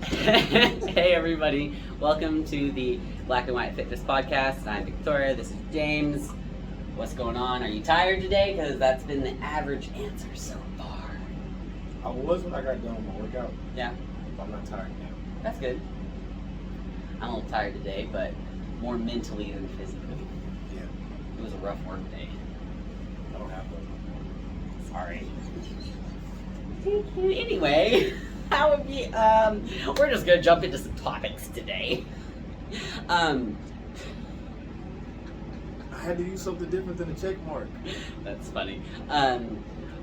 Hey everybody, welcome to the Black and White Fitness Podcast. I'm Victoria, this is James. What's going on? Are you tired today? Because that's been the average answer so far. I was when I got done with my workout. Yeah, I'm not tired now. that's good. I'm a little tired today, but more mentally than physically. Yeah, It was a rough work day. I don't have those. Sorry. Anyway, how would we, we're just gonna jump into some topics today. I had to use something different than a check mark. That's funny.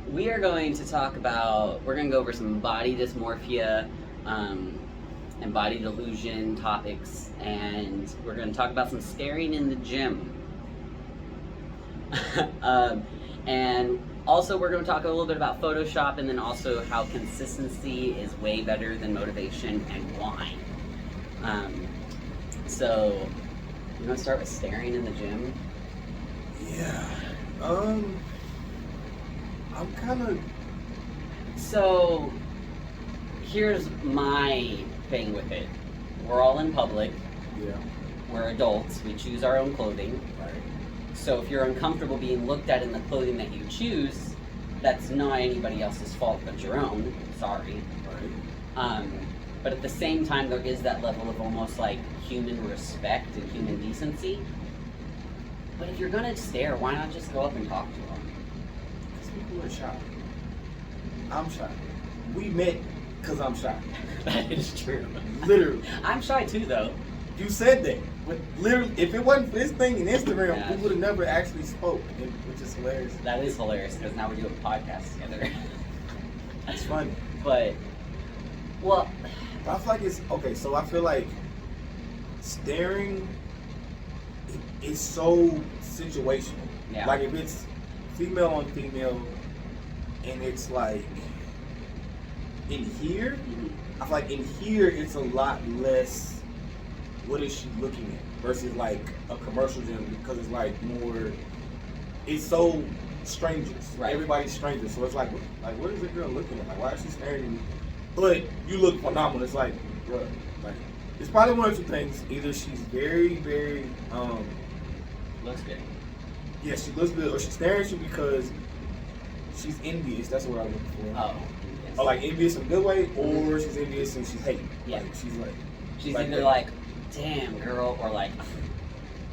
We are going to talk about, we're going to go over some body dysmorphia and body delusion topics, and we're going to talk about some staring in the gym. And also we're going to talk a little bit about Photoshop, and then also how consistency is way better than motivation and why. So, you want to start with staring in the gym? Yeah. I'm kind of. So, here's my thing with it. We're all in public. Yeah. We're adults. We choose our own clothing. Right. So if you're uncomfortable being looked at in the clothing that you choose, that's not anybody else's fault but your own. Sorry. Right. But at the same time, there is that level of almost like human respect and human decency. But if you're gonna stare, why not just go up and talk to them? Because people are shy. I'm shy. We met because I'm shy. That is true. Literally. I'm shy too, though. You said that. But literally, if it wasn't for this thing in Instagram, Yeah. we would have never actually spoke, which is hilarious. That is hilarious because now we're doing podcasts together. It's funny. But, well, I feel like it's okay. So I feel like staring is so situational. Yeah. Like if it's female on female, and it's like in here, I feel like in here it's a lot less. What is she looking at versus like a commercial gym, because it's like more. It's so strangers. Right. Everybody's strangers. So it's like what is the girl looking at? Like, why is she staring at me? But you look phenomenal. It's like, bro, like it's probably one of two things. Either she's very, very, looks good. yeah, she looks good, or she's staring at you because she's envious. That's what I'm looking for. Oh. Yes. Or like envious in a good way, or she's envious and she's hating. Yeah. Like, she's like, She's like either that. like, damn, girl, or like,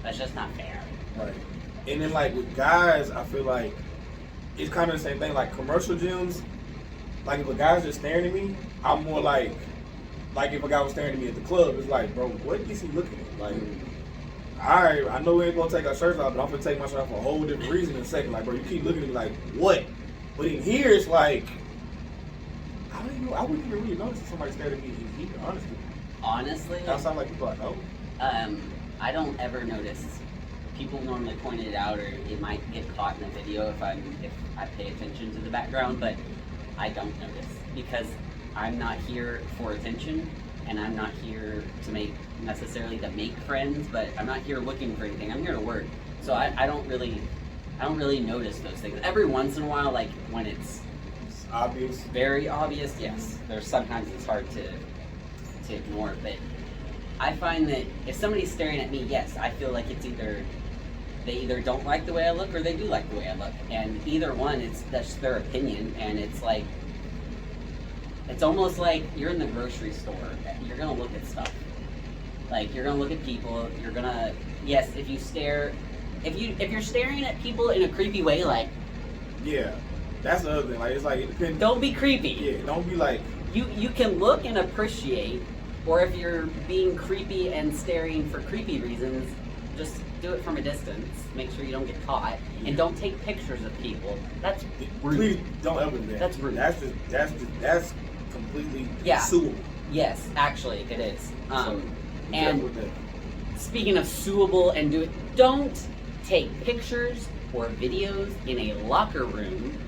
that's just not fair. right. And then like with guys, I feel like it's kind of the same thing. Like commercial gyms, like if a guy's just staring at me, I'm more like if a guy was staring at me at the club, it's like, bro, what is he looking at? Like, alright, I know we ain't gonna take our shirts off, but I'm gonna take my shirt off for a whole different reason in a second. Like, bro, you keep looking at me like, what? But in here, it's like, I wouldn't even really notice if somebody stared at me in here, honestly. Honestly, Outside, like, people I know. I don't ever notice. People normally point it out, or it might get caught in a video if I pay attention to the background, but I don't notice because I'm not here for attention, and I'm not here to make friends, but I'm not here looking for anything. I'm here to work, so I don't really notice those things. Every once in a while, like when it's Obvious. very obvious, yes. There's sometimes it's hard to ignore, but I find that if somebody's staring at me, yes, I feel like it's they either don't like the way I look or they do like the way I look, and either one, that's their opinion, and it's like. It's almost like you're in the grocery store. You're gonna look at stuff. Like you're gonna look at people. You're gonna if you stare, if you're staring at people in a creepy way, like Yeah. That's the other thing. Like, it's like, it depends. don't be creepy. Yeah, don't be like. You can look and appreciate, or if you're being creepy and staring for creepy reasons, just do it from a distance. Make sure you don't get caught, and don't take pictures of people. That's rude. Please don't ever do that. That's rude. That's completely Yeah. suable. Yes, actually, it is. So, be And careful with that. speaking of suable and don't take pictures or videos in a locker room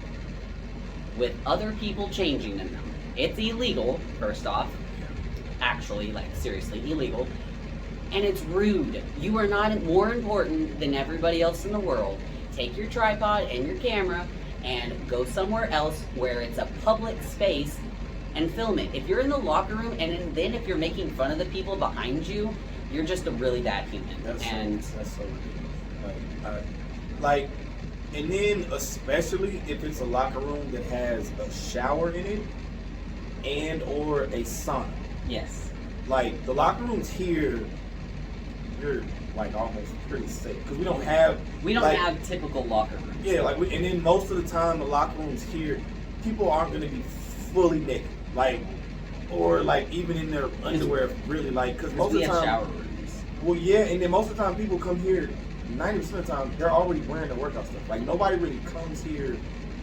with other people changing in them. It's illegal, first off. Actually, like seriously illegal. And it's rude. You are not more important than everybody else in the world. Take your tripod and your camera and go somewhere else where it's a public space and film it. If you're in the locker room then if you're making fun of the people behind you, you're just a really bad human. That's so ridiculous. Like, and then especially if it's a locker room that has a shower in it and or a sauna. Yes. Like the locker rooms here, you're like almost pretty safe because we don't have typical locker rooms. Yeah, like and then most of the time the locker rooms here, people aren't gonna be fully naked, like or like even in their underwear, really, like because most of the time. Shower rooms. Well, yeah, and then most of the time people come here. 90% of the time, they're already wearing their workout stuff. Like nobody really comes here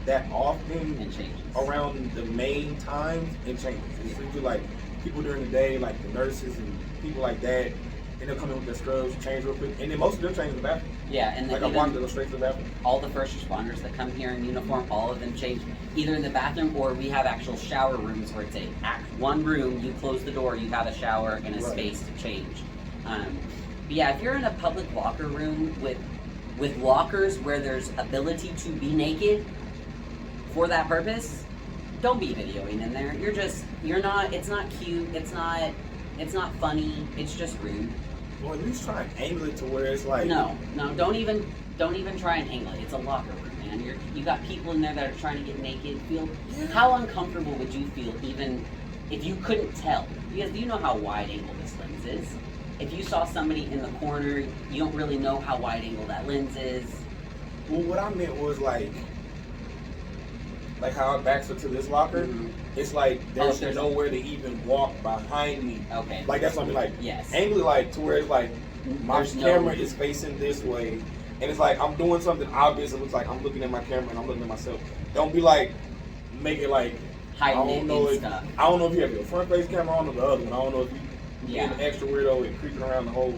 that often and changes around the main times and changes. It's usually like people during the day, like the nurses and people like that, and they'll come in with their scrubs, change real quick, and then most of them change in the bathroom. Yeah, and like I want to go straight to the bathroom. All the first responders that come here in uniform, all of them change either in the bathroom or we have actual shower rooms where it's one room. You close the door, you have a shower and a space to change. But yeah, if you're in a public locker room with lockers where there's ability to be naked for that purpose, don't be videoing in there. You're not, it's not cute, it's not funny, it's just rude. Well, at least try and angle it to where it's like... No, don't even try and angle it. It's a locker room, man. You got people in there that are trying to get naked. How uncomfortable would you feel even if you couldn't tell? Because you know how wide angle this lens is. If you saw somebody in the corner, you don't really know how wide angle that lens is. Well, what I meant was like how our backs are to this locker. Mm-hmm. It's like there's nowhere to even walk behind me. Okay. Like that's what I mean. Like yes. Angle it like to where it's like my camera is facing this way, and it's like I'm doing something obvious. It looks like I'm looking at my camera and I'm looking at myself. Don't be like make it like hiding I don't know if you have your front face camera on or the other one. I don't know if you. Being an extra weirdo and creeping around the whole,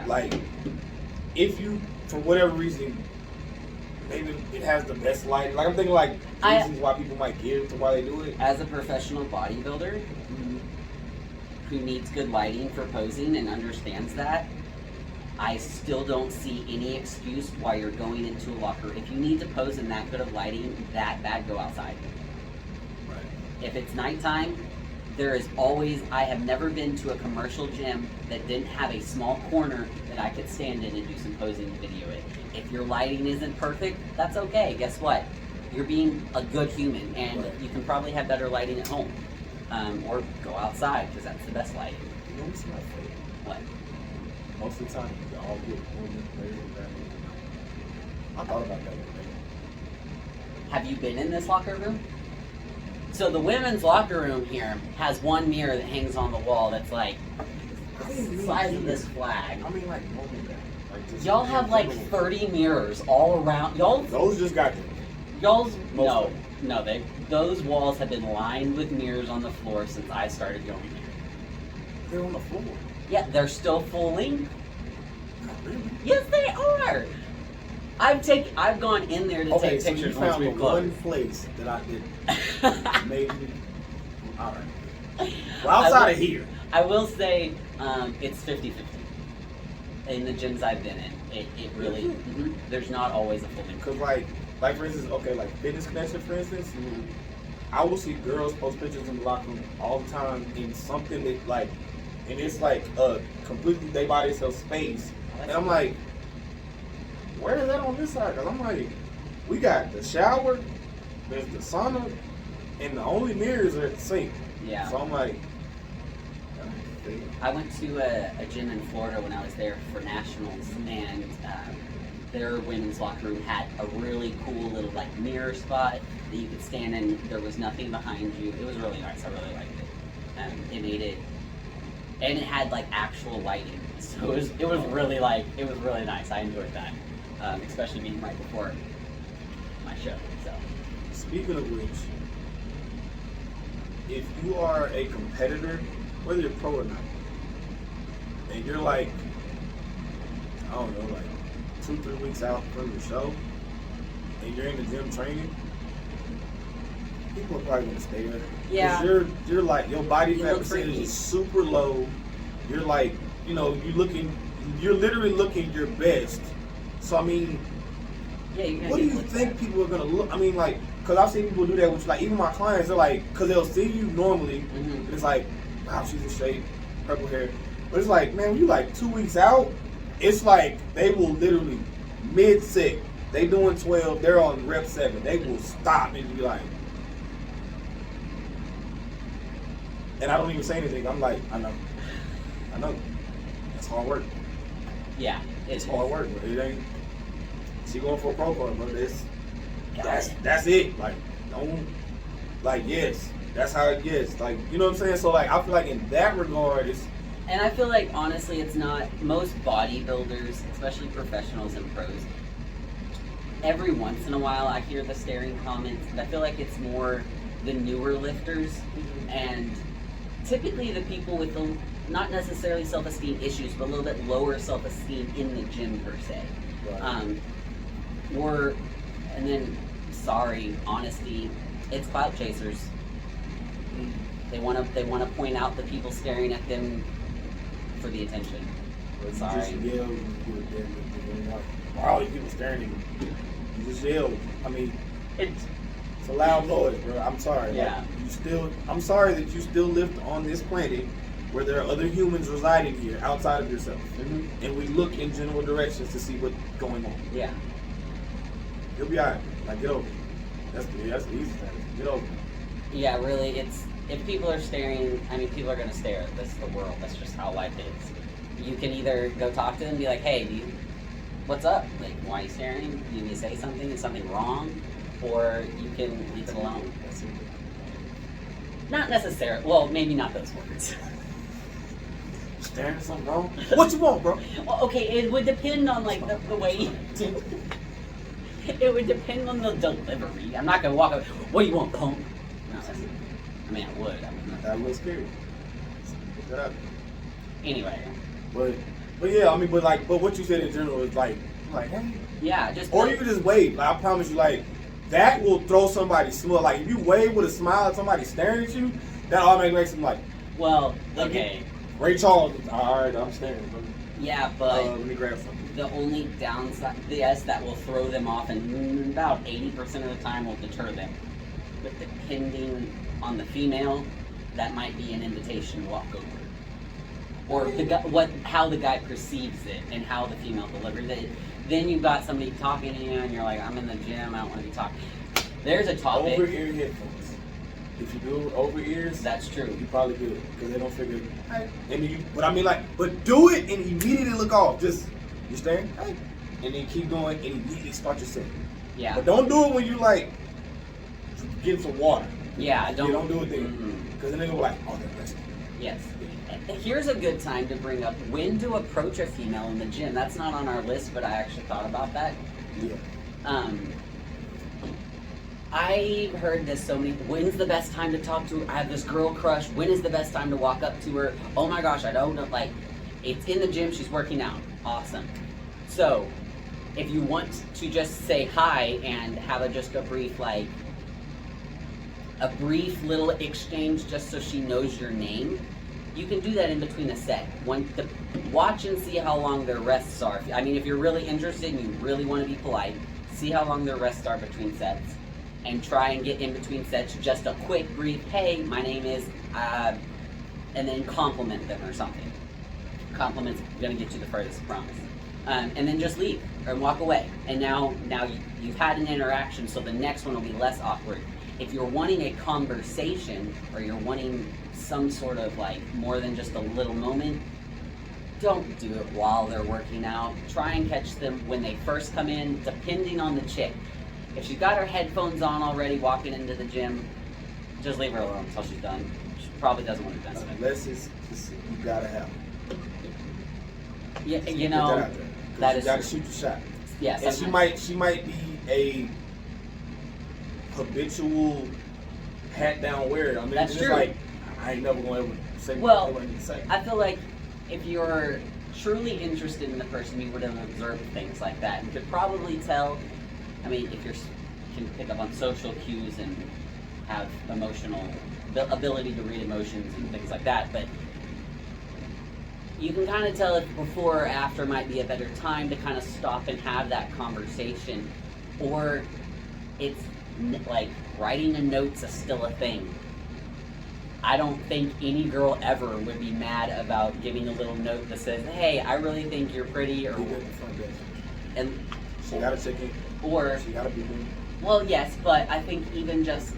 like, if you, for whatever reason, maybe it has the best lighting. Like I'm thinking, like reasons why people might give to why they do it. As a professional bodybuilder who needs good lighting for posing and understands that, I still don't see any excuse why you're going into a locker. If you need to pose in that good of lighting, that bad, go outside. Right. If it's nighttime. There is always, I have never been to a commercial gym that didn't have a small corner that I could stand in and do some posing and video it. If your lighting isn't perfect, that's okay. Guess what? You're being a good human and you can probably have better lighting at home. Or go outside because that's the best lighting. You know what's my favorite? What? Most of the time, you all get I thought about that. Have you been in this locker room? So the women's locker room here has one mirror that hangs on the wall that's like the size of this flag. I mean, like y'all have like 30 mirrors all around. Those just got those walls have been lined with mirrors on the floor since I started going here. They're on the floor. Yeah, they're still full length. Not really. Yes, they are. I've gone in there to take pictures so once we we've found closed. one place that I did maybe. All right. Well, outside of here, I will say it's 50-50. In the gyms I've been in, it really there's not always a full length. Cause like for instance, like Fitness Connection, for instance, I will see girls post pictures in the locker room all the time in something that like, and it's like a completely they by themselves space, and I'm like. Where is that on this side? Because I'm like, we got the shower, there's the sauna, and the only mirrors are at the sink. Yeah. So I'm like, I went to a gym in Florida when I was there for nationals, and their women's locker room had a really cool little like mirror spot that you could stand in. There was nothing behind you. It was really nice. I really liked it. It made it, and it had like actual lighting. So it was really nice. I enjoyed that. Especially being right before my show. So, speaking of which, if you are a competitor, whether you're pro or not, and you're like, I don't know, like 2-3 weeks out from your show, and you're in the gym training, people are probably gonna stay there. Yeah. Because you're like your body fat percentage is super low. You're like, you're literally looking your best. So I mean, yeah, what do you think people are gonna look? I mean, like, because I've seen people do that, which like even my clients, they're like, because they'll see you normally, and it's like, wow, she's in shape, purple hair. But it's like, man, when you like 2 weeks out, it's like they will literally mid-set, they doing 12, they're on rep 7, they will stop and be like, and I don't even say anything. I'm like, I know. That's hard work. Yeah, It's hard work, but it ain't. She going for a pro card, bro. That's it. Like, don't, like, yes, that's how it gets. Like, you know what I'm saying? So like, I feel like in that regard, it's. And I feel like honestly, it's not most bodybuilders, especially professionals and pros. Every once in a while, I hear the staring comments, but I feel like it's more the newer lifters, and typically the people with the not necessarily self-esteem issues, but a little bit lower self-esteem in the gym per se. Right. And then, sorry, honesty, it's clout chasers. They want to point out the people staring at them for the attention. Sorry. You just yell, why are all these people staring at you? You just yell. I mean, it's a loud noise, bro. I'm sorry. Yeah. Like, I'm sorry that you still live on this planet where there are other humans residing here outside of yourself. Mm-hmm. And we look in general directions to see what's going on. Yeah. You'll be alright. Like, get over it. That's the easy thing. Get over it. Yeah, really, if people are staring, I mean, people are going to stare. That's the world. That's just how life is. You can either go talk to them and be like, hey, what's up? Like, why are you staring? Do you need to say something? Is something wrong? Or you can leave it alone. Not necessarily. Well, maybe not those words. Staring at something wrong? What you want, bro? Well, okay, it would depend on, like, the way you do. It would depend on the delivery. I'm not going to walk up, what do you want, punk? No, I mean, I would. That was scary. Pick that up. Anyway. But yeah, I mean, but what you said in general is like, hey. Yeah, just. Or you can just wave. Like, I promise you, like, that will throw somebody smile. Like, if you wave with a smile at somebody staring at you, that automatically makes them like. Well, okay. Ray Charles, all right, I'm staring. Yeah, but let me grab something. The only downside, yes, that will throw them off, and about 80% of the time will deter them. But depending on the female, that might be an invitation to walk over. Or the guy, how the guy perceives it and how the female delivers it. Then you've got somebody talking to you, and you're like, I'm in the gym, I don't want to be talking. There's a topic. Over-ear headphones. If you do over ears, that's true. You probably do it because they don't figure. Hey, and then but I mean, like, but do it and immediately look off. Just you staring, hey, and then keep going and immediately start your set. Yeah. But don't do it when you like get some water. Yeah, don't do it then because then they go like, oh, that's it. Yes. Here's a good time to bring up when to approach a female in the gym. That's not on our list, but I actually thought about that. Yeah. I heard this so many. When's the best time to talk to her? I have this girl crush. When is the best time to walk up to her? Oh my gosh, I don't know. Like, it's in the gym. She's working out. Awesome. So, if you want to just say hi and have just a brief little exchange, just so she knows your name, you can do that in between a set. Watch and see how long their rests are. I mean, if you're really interested and you really want to be polite, see how long their rests are between sets. And try and get in between sets just a quick brief, hey, my name is, and then compliment them or something. Compliment's gonna get you the furthest, I promise. And then just leave or walk away. And now you've had an interaction, so the next one will be less awkward. If you're wanting a conversation or you're wanting some sort of like more than just a little moment, don't do it while they're working out. Try and catch them when they first come in, depending on the chick. If she's got her headphones on already walking into the gym, just leave her alone until she's done. She probably doesn't want to mess with it. Unless it's you gotta have it. Yeah, you know, that is you gotta true. shoot your shot. Yes, and she might be a habitual hat down wearer. I mean, that's it's true. Like I ain't never gonna ever say well, what I need to say. I feel like if you're truly interested in the person, you would have observed things like that. You could probably tell. I mean, if you can pick up on social cues and have emotional ability to read emotions and things like that, but you can kind of tell if before or after might be a better time to kind of stop and have that conversation, or it's like writing a note's still a thing. I don't think any girl ever would be mad about giving a little note that says, "Hey, I really think you're pretty," or Be good in the front desk. and She gotta check in. or She gotta be good. well, yes, but I think even just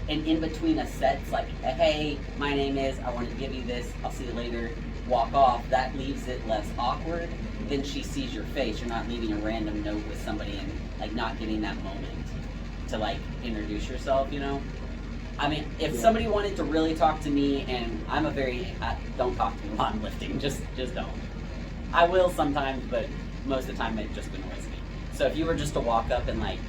an in between a sets like, "Hey, my name is. I want to give you this. I'll see you later." Walk off. That leaves it less awkward. Then she sees your face. You're not leaving a random note with somebody and like not getting that moment to like introduce yourself. You know. I mean, if somebody wanted to really talk to me, and I'm a very don't talk to me while I'm lifting. Just don't. I will sometimes, but most of the time it just annoys me. So if you were just to walk up and like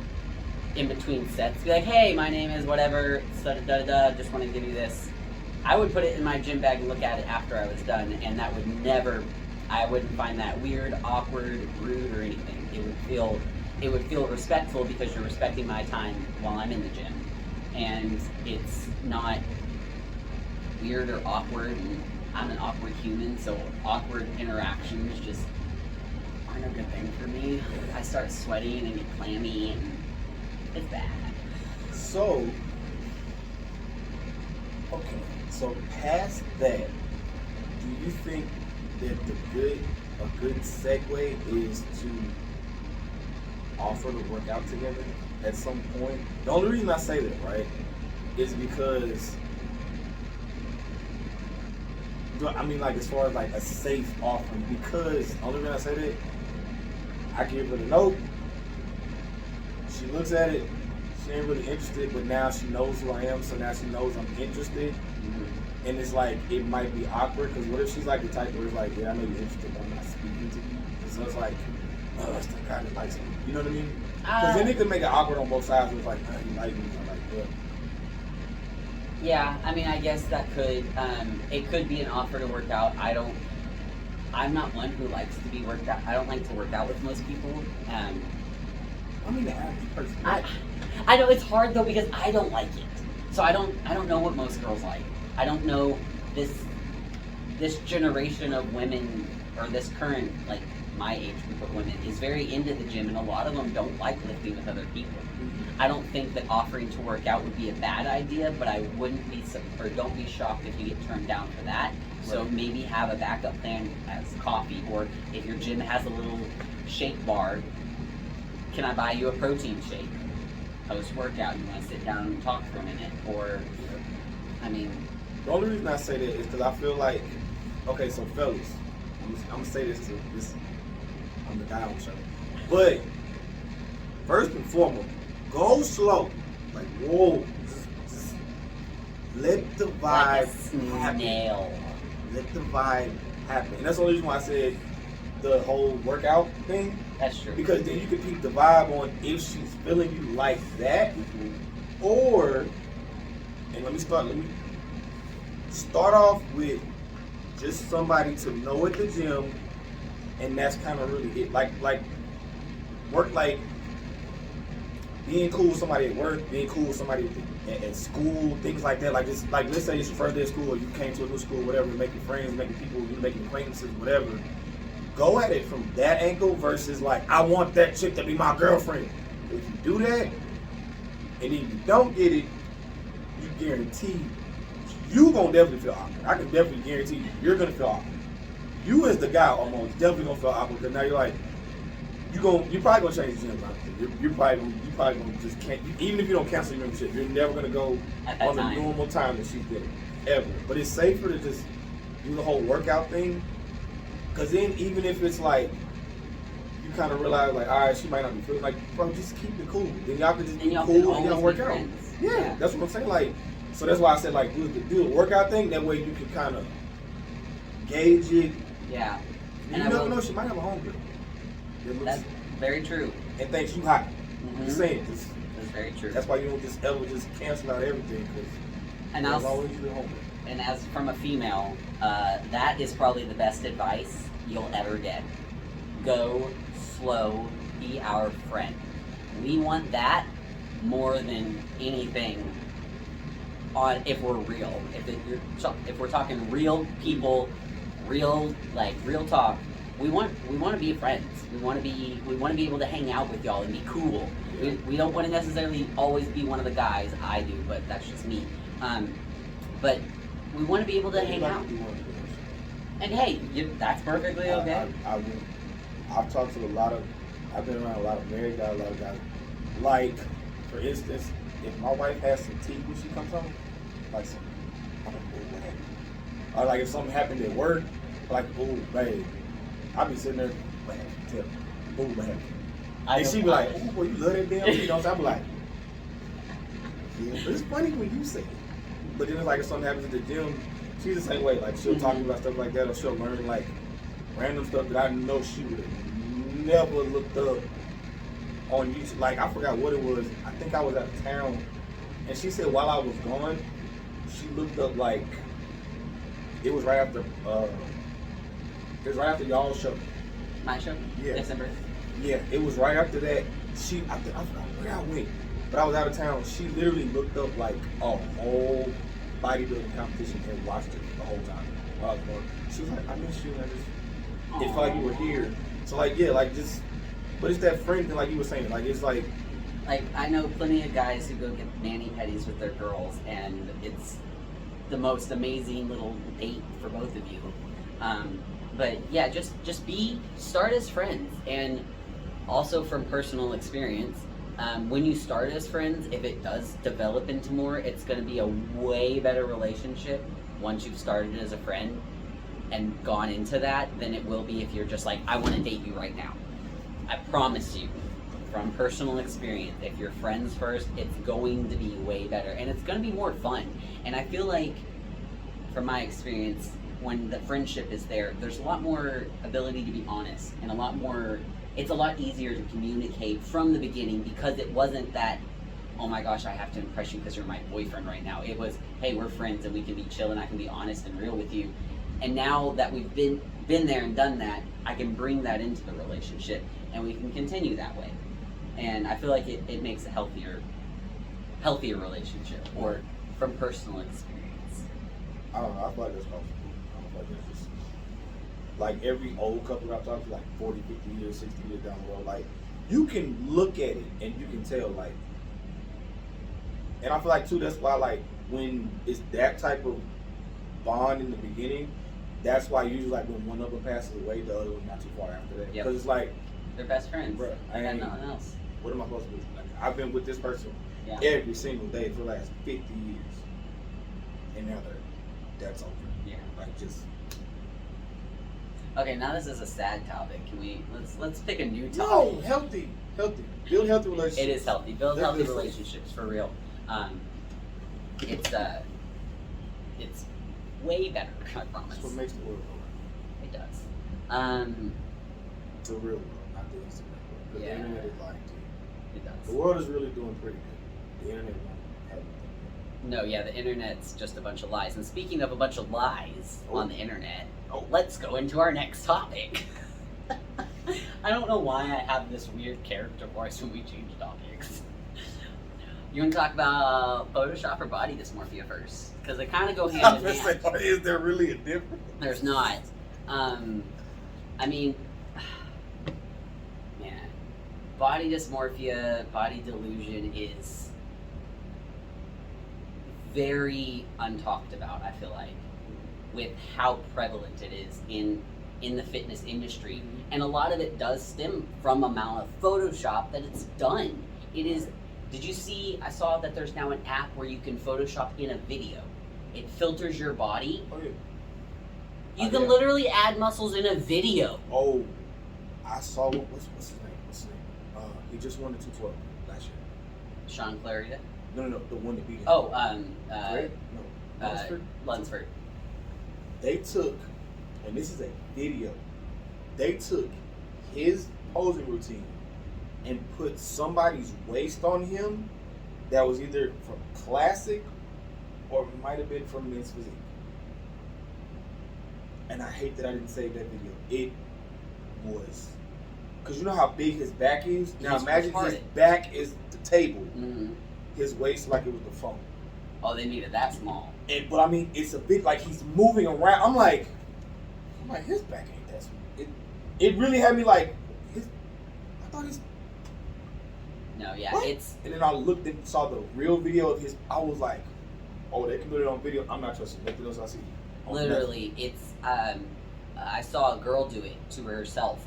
in between sets, be like, "Hey, my name is whatever, da da da, just want to give you this." I would put it in my gym bag and look at it after I was done, and that would never. I wouldn't find that weird, awkward, rude, or anything. It would feel respectful because you're respecting my time while I'm in the gym. And it's not weird or awkward, and I'm an awkward human, so awkward interactions just aren't a good thing for me. I start sweating and get clammy, and it's bad. So, okay. So past that, do you think that a good segue is to offer to work out together at some point? The only reason I say that, right, is because I mean, like, as far as like a safe offering, because the only reason I say that, I give her the note, she looks at it, she ain't really interested, but now she knows who I am, so now she knows I'm interested. Mm-hmm. And it's like, it might be awkward, because what if she's like the type where it's like, "Yeah, I know you're interested, but I'm not speaking to you." So it's like, oh, that's the guy that likes me. You know what I mean? Because then it could make it awkward on both sides. It's like, "Oh, you like me," I'm like, "Yeah." Yeah, I mean, I guess that could, it could be an offer to work out. I'm not one who likes to be worked out. I don't like to work out with most people. I mean, the average person. I know it's hard though because I don't like it. So I don't know what most girls like. I don't know this generation of women, or this current, like, my age group of women is very into the gym, and a lot of them don't like lifting with other people. I don't think that offering to work out would be a bad idea, but I wouldn't be or don't be shocked if you get turned down for that. So maybe have a backup plan as coffee, or if your gym has a little shake bar, can I buy you a protein shake post workout? You want to sit down and talk for a minute, or I mean, the only reason I say that is because I feel like, okay, so fellas, I'm gonna say this to this. I'm the guy on the show, but first and foremost, go slow. Like, whoa, just let the vibe happen. Let the vibe happen, and that's the only reason why I said the whole workout thing. That's true. Because then you can peep the vibe on if she's feeling you like that, or, and let me start off with just somebody to know at the gym, and that's kind of really it. Like work, like being cool with somebody at work, being cool with somebody at school, things like that. Like, just like, let's say it's your first day of school, or you came to a new school, whatever, making friends, making people, making acquaintances, whatever. Go at it from that angle versus like, I want that chick to be my girlfriend. If you do that, and then you don't get it, you guarantee you gonna definitely feel awkward. I can definitely guarantee you're gonna feel awkward. You as the guy almost definitely gonna feel awkward, because now you're like, you're probably gonna change the gym. You're probably gonna just can't. Even if you don't cancel your membership, you're never gonna go on the normal time that she's there, ever. But it's safer to just do the whole workout thing, because then even if it's like, you kind of realize like, all right, she might not be feeling like, bro, just keep it cool. Then y'all can just be cool and y'all work out. Yeah, that's what I'm saying. Like, so that's why I said, like, do the workout thing. That way you can kind of gauge it. Yeah. And you never know, she might have a homegirl. That's very true. And thinks you hot. Mm-hmm. Just saying. That's very true. That's why you don't just ever just cancel out everything, because there's always your homegirl. And as from a female, that is probably the best advice you'll ever get. Go slow, be our friend. We want that more than anything. If we're real, if we're talking real people, real talk, we want to be friends. We want to be able to hang out with y'all and be cool. We don't want to necessarily always be one of the guys. I do, but that's just me. But we want to be able to hang out. And hey, that's perfectly okay. I've talked to I've been around a lot of married guys, a lot of guys. Like, for instance, if my wife has some tea when she comes home, like some, I don't know what happened. Or like if something happened at work, like, oh, babe, I'll be sitting there, what happened? Tell me, oh, what happened? And she be like, oh, boy, you love that damn tea, don't you? I'm like, yeah, but it's funny when you say it. But then it's like if something happens at the gym, she's the same way. Like, she'll talk about stuff like that, or she'll learn, like, random stuff that I know she would have never looked up on YouTube. Like, I forgot what it was. I think I was out of town, and she said while I was gone, she looked up, like, it was right after y'all's show. My show? Yeah. December. Yeah, it was right after that. I forgot where I went, but I was out of town. She literally looked up like a whole bodybuilding competition and watched it the whole time while I was gone. She was like, I miss you. It felt like you were here. So like, yeah, like just, but it's that friend thing, like you were saying. Like it's like I know plenty of guys who go get mani pedis with their girls, and it's the most amazing little date for both of you. But yeah, just start as friends, and also from personal experience, when you start as friends, if it does develop into more, it's going to be a way better relationship once you've started as a friend and gone into that than it will be if you're just like, I want to date you right now. I promise you, from personal experience, if you're friends first, it's going to be way better, and it's going to be more fun. And I feel like, from my experience, when the friendship is there, there's a lot more ability to be honest, and it's a lot easier to communicate from the beginning, because it wasn't that, oh my gosh, I have to impress you because you're my boyfriend right now. It was, hey, we're friends and we can be chill and I can be honest and real with you. And now that we've been there and done that, I can bring that into the relationship and we can continue that way. And I feel like it makes a healthier relationship, or from personal experience. I don't know, I feel like that's possible. I don't feel like that's just, like every old couple I've talked to, like 40, 50 years, 60 years down the road, like you can look at it and you can tell, like, and I feel like too, that's why, like, when it's that type of bond in the beginning, that's why usually, like, when one of them passes away, the other one's not too far after that. Because it's like, they're best friends. Bro, I got nothing else. What am I supposed to do? Like, I've been with this person every single day for the last 50 years, and now that's over. Yeah. Like, just. Okay, now this is a sad topic. Can we let's pick a new topic? No, healthy. Build healthy relationships. It is healthy. Build healthy relationships for real. It's way better. I promise. That's what makes the world go It does. The real world, not the Instagram world. Yeah. The internet is lying to you. It does. The world is really doing pretty good. The internet won't have anything. No, yeah, the internet's just a bunch of lies. And speaking of a bunch of lies on the internet, let's go into our next topic. I don't know why I have this weird character voice when we change topics. You want to talk about Photoshop or body dysmorphia first? Because they kind of go hand in hand. Is there really a difference? There's not. I mean, man, body dysmorphia, body delusion is very untalked about, I feel like, with how prevalent it is in the fitness industry. And a lot of it does stem from amount of Photoshop that it's done. It is, did you see, I saw that there's now an app where you can Photoshop in a video. It filters your body. Oh, yeah. You can literally add muscles in a video. Oh, I saw, what's his name? He just won the 212 last year. Sean Clarida? No, the one that beat him. Oh, Lunsford. They took, and this is a video, they took his posing routine and put somebody's waist on him that was either from Classic or might have been from Men's Physique. And I hate that I didn't save that video. It was, because you know how big his back is? Now imagine his back is the table. Mm-hmm. His waist like it was the phone. Oh, they made it that small. But I mean, it's a bit like he's moving around. I'm like, his back ain't that small. It really had me like, I thought No, yeah, What? it's And then I looked and saw the real video of his. I was like, oh, they can put it on video. I'm not trusting nothing else I see. On literally, it's I saw a girl do it to herself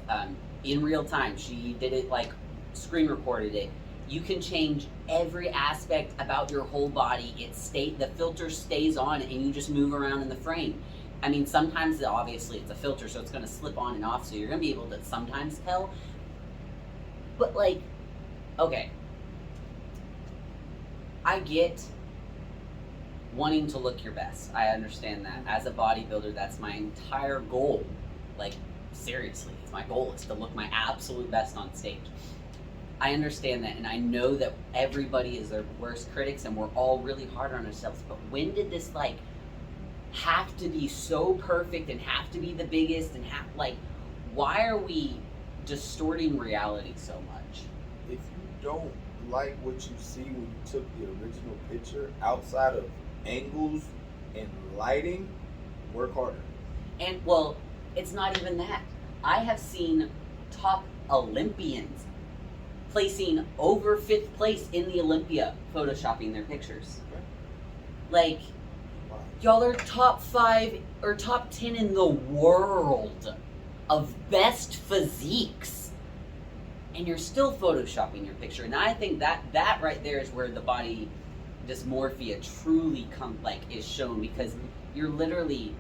in real time. She did it like screen recorded it. You can change every aspect about your whole body. The filter stays on and you just move around in the frame. I mean, sometimes obviously it's a filter, so it's going to slip on and off, so you're going to be able to sometimes tell. But like, okay, I get wanting to look your best. I understand that. As a bodybuilder, that's my entire goal. Like, seriously, it's my goal is to look my absolute best on stage. I understand that, and I know that everybody is their worst critics, and we're all really hard on ourselves. But when did this like have to be so perfect and have to be the biggest and why are we distorting reality so much? If you don't like what you see when you took the original picture, outside of angles and lighting, work harder. And well, it's not even that. I have seen top Olympians placing over 5th place in the Olympia photoshopping their pictures. Okay. Like, Wow. y'all are top 5 or top 10 in the world of best physiques, and you're still photoshopping your picture. And I think that right there is where the body dysmorphia truly is shown, because you're literally,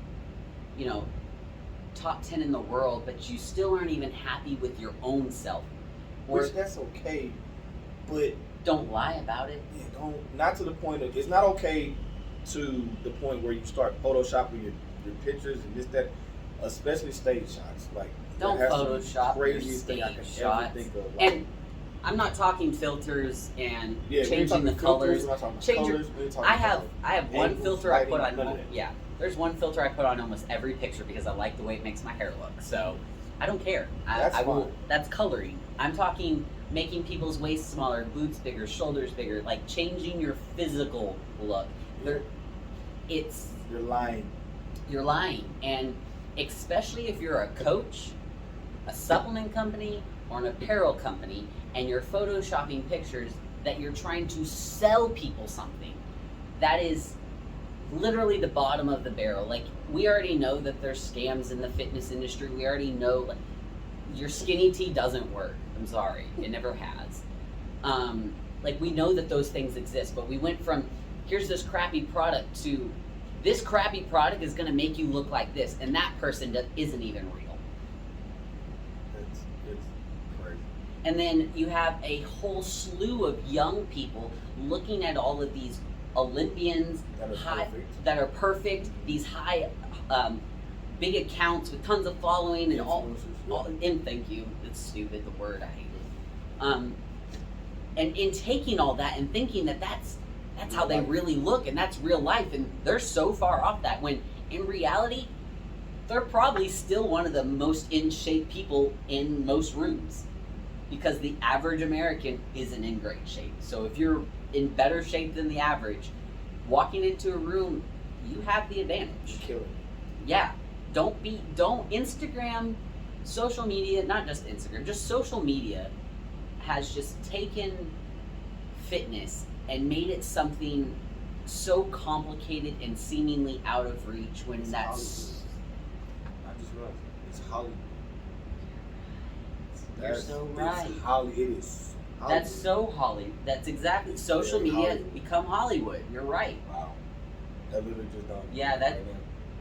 top 10 in the world, but you still aren't even happy with your own self. Which that's okay, but don't lie about it. yeah, not to the point of, it's not okay to the point where you start photoshopping your pictures and this, that, especially stage shots. Like, Don't that's the Photoshop your craziest thing I stage can shots. ever think of. And I'm not talking filters and yeah, changing the colors. We're not talking about Change your- colors. We're talking I have about one angles, filter I lighting, put on. none of that. Yeah, there's one filter I put on almost every picture because I like the way it makes my hair look. So I don't care. That's I will. fine. That's coloring. I'm talking making people's waists smaller, boots bigger, shoulders bigger, like changing your physical look. Yeah. You're lying. You're lying, and especially if you're a coach, a supplement company, or an apparel company, and you're photoshopping pictures that you're trying to sell people something. That is literally the bottom of the barrel. Like, we already know that there's scams in the fitness industry. We already know, like, your skinny tea doesn't work. I'm sorry, it never has. Like, we know that those things exist, but we went from, here's this crappy product, to this crappy product is going to make you look like this, and that person isn't even real. It's crazy. And then you have a whole slew of young people looking at all of these Olympians that are perfect, these high, big accounts with tons of following and all. And thank you, it's stupid, the word, I hate it. And in taking all that and thinking that that's how they really look and that's real life, and they're so far off that, when in reality, they're probably still one of the most in shape people in most rooms, because the average American isn't in great shape. So if you're in better shape than the average, walking into a room, you have the advantage. You're killing it. Yeah. Don't Instagram, social media, not just Instagram, just social media has just taken fitness and made it something so complicated and seemingly out of reach, when It's that's... Hollywood. I just realized it's Hollywood. You're so right. It's Hollywood. It is Hollywood. That's so Hollywood. That's exactly... Social Very media has Hollywood. become Hollywood. You're right. Wow. That literally just done. Yeah, that-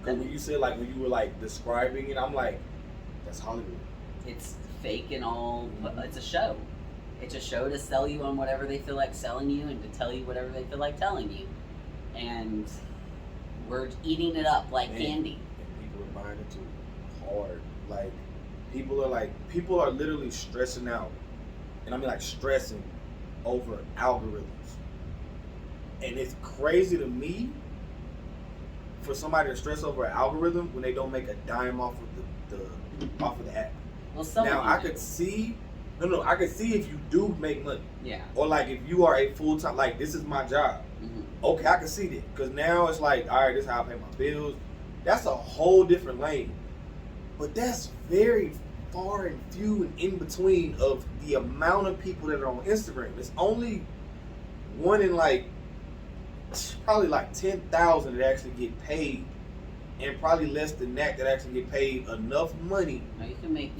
Because when you said, like, when you were, like, describing it, I'm like, that's Hollywood. It's fake and all, but it's a show. It's a show to sell you on whatever they feel like selling you, and to tell you whatever they feel like telling you. And we're eating it up like Man. candy. And people are buying into it hard. Like, people are literally stressing out. And I mean, like, stressing over algorithms. And it's crazy to me for somebody to stress over an algorithm when they don't make a dime off of the app. Well, some Now, of you I do. could see, I could see if you do make money. Yeah. Or, like, if you are a full-time, like, this is my job. Mm-hmm. Okay, I can see that. Because now it's like, all right, this is how I pay my bills. That's a whole different lane. But that's very far and few and in between of the amount of people that are on Instagram. It's only one in like probably like 10,000 that actually get paid, and probably less than that actually get paid enough money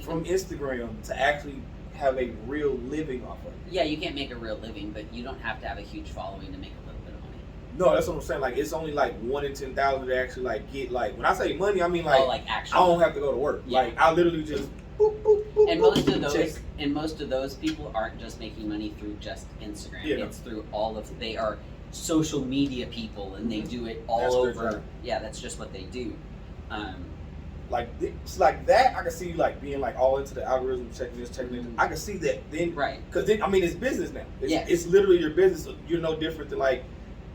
from Instagram to actually have a real living off of it. Yeah, you can't make a real living, but you don't have to have a huge following to make a little bit of money. No, that's what I'm saying. Like, it's only like 1 in 10,000 that actually like get, like, when I say money, I mean like actually, I don't have to go to work. Yeah. Like, I literally just boop, boop, boop, and boop, most of those people aren't just making money through just Instagram. Yeah. It's through all of, they are social media people, and they do it all over. Yeah, that's just what they do. Like, it's like that. I can see you like being like all into the algorithm, checking this, checking this. I can see that then, right? Because then, I mean, it's business now. It's literally your business. So you're no different than like,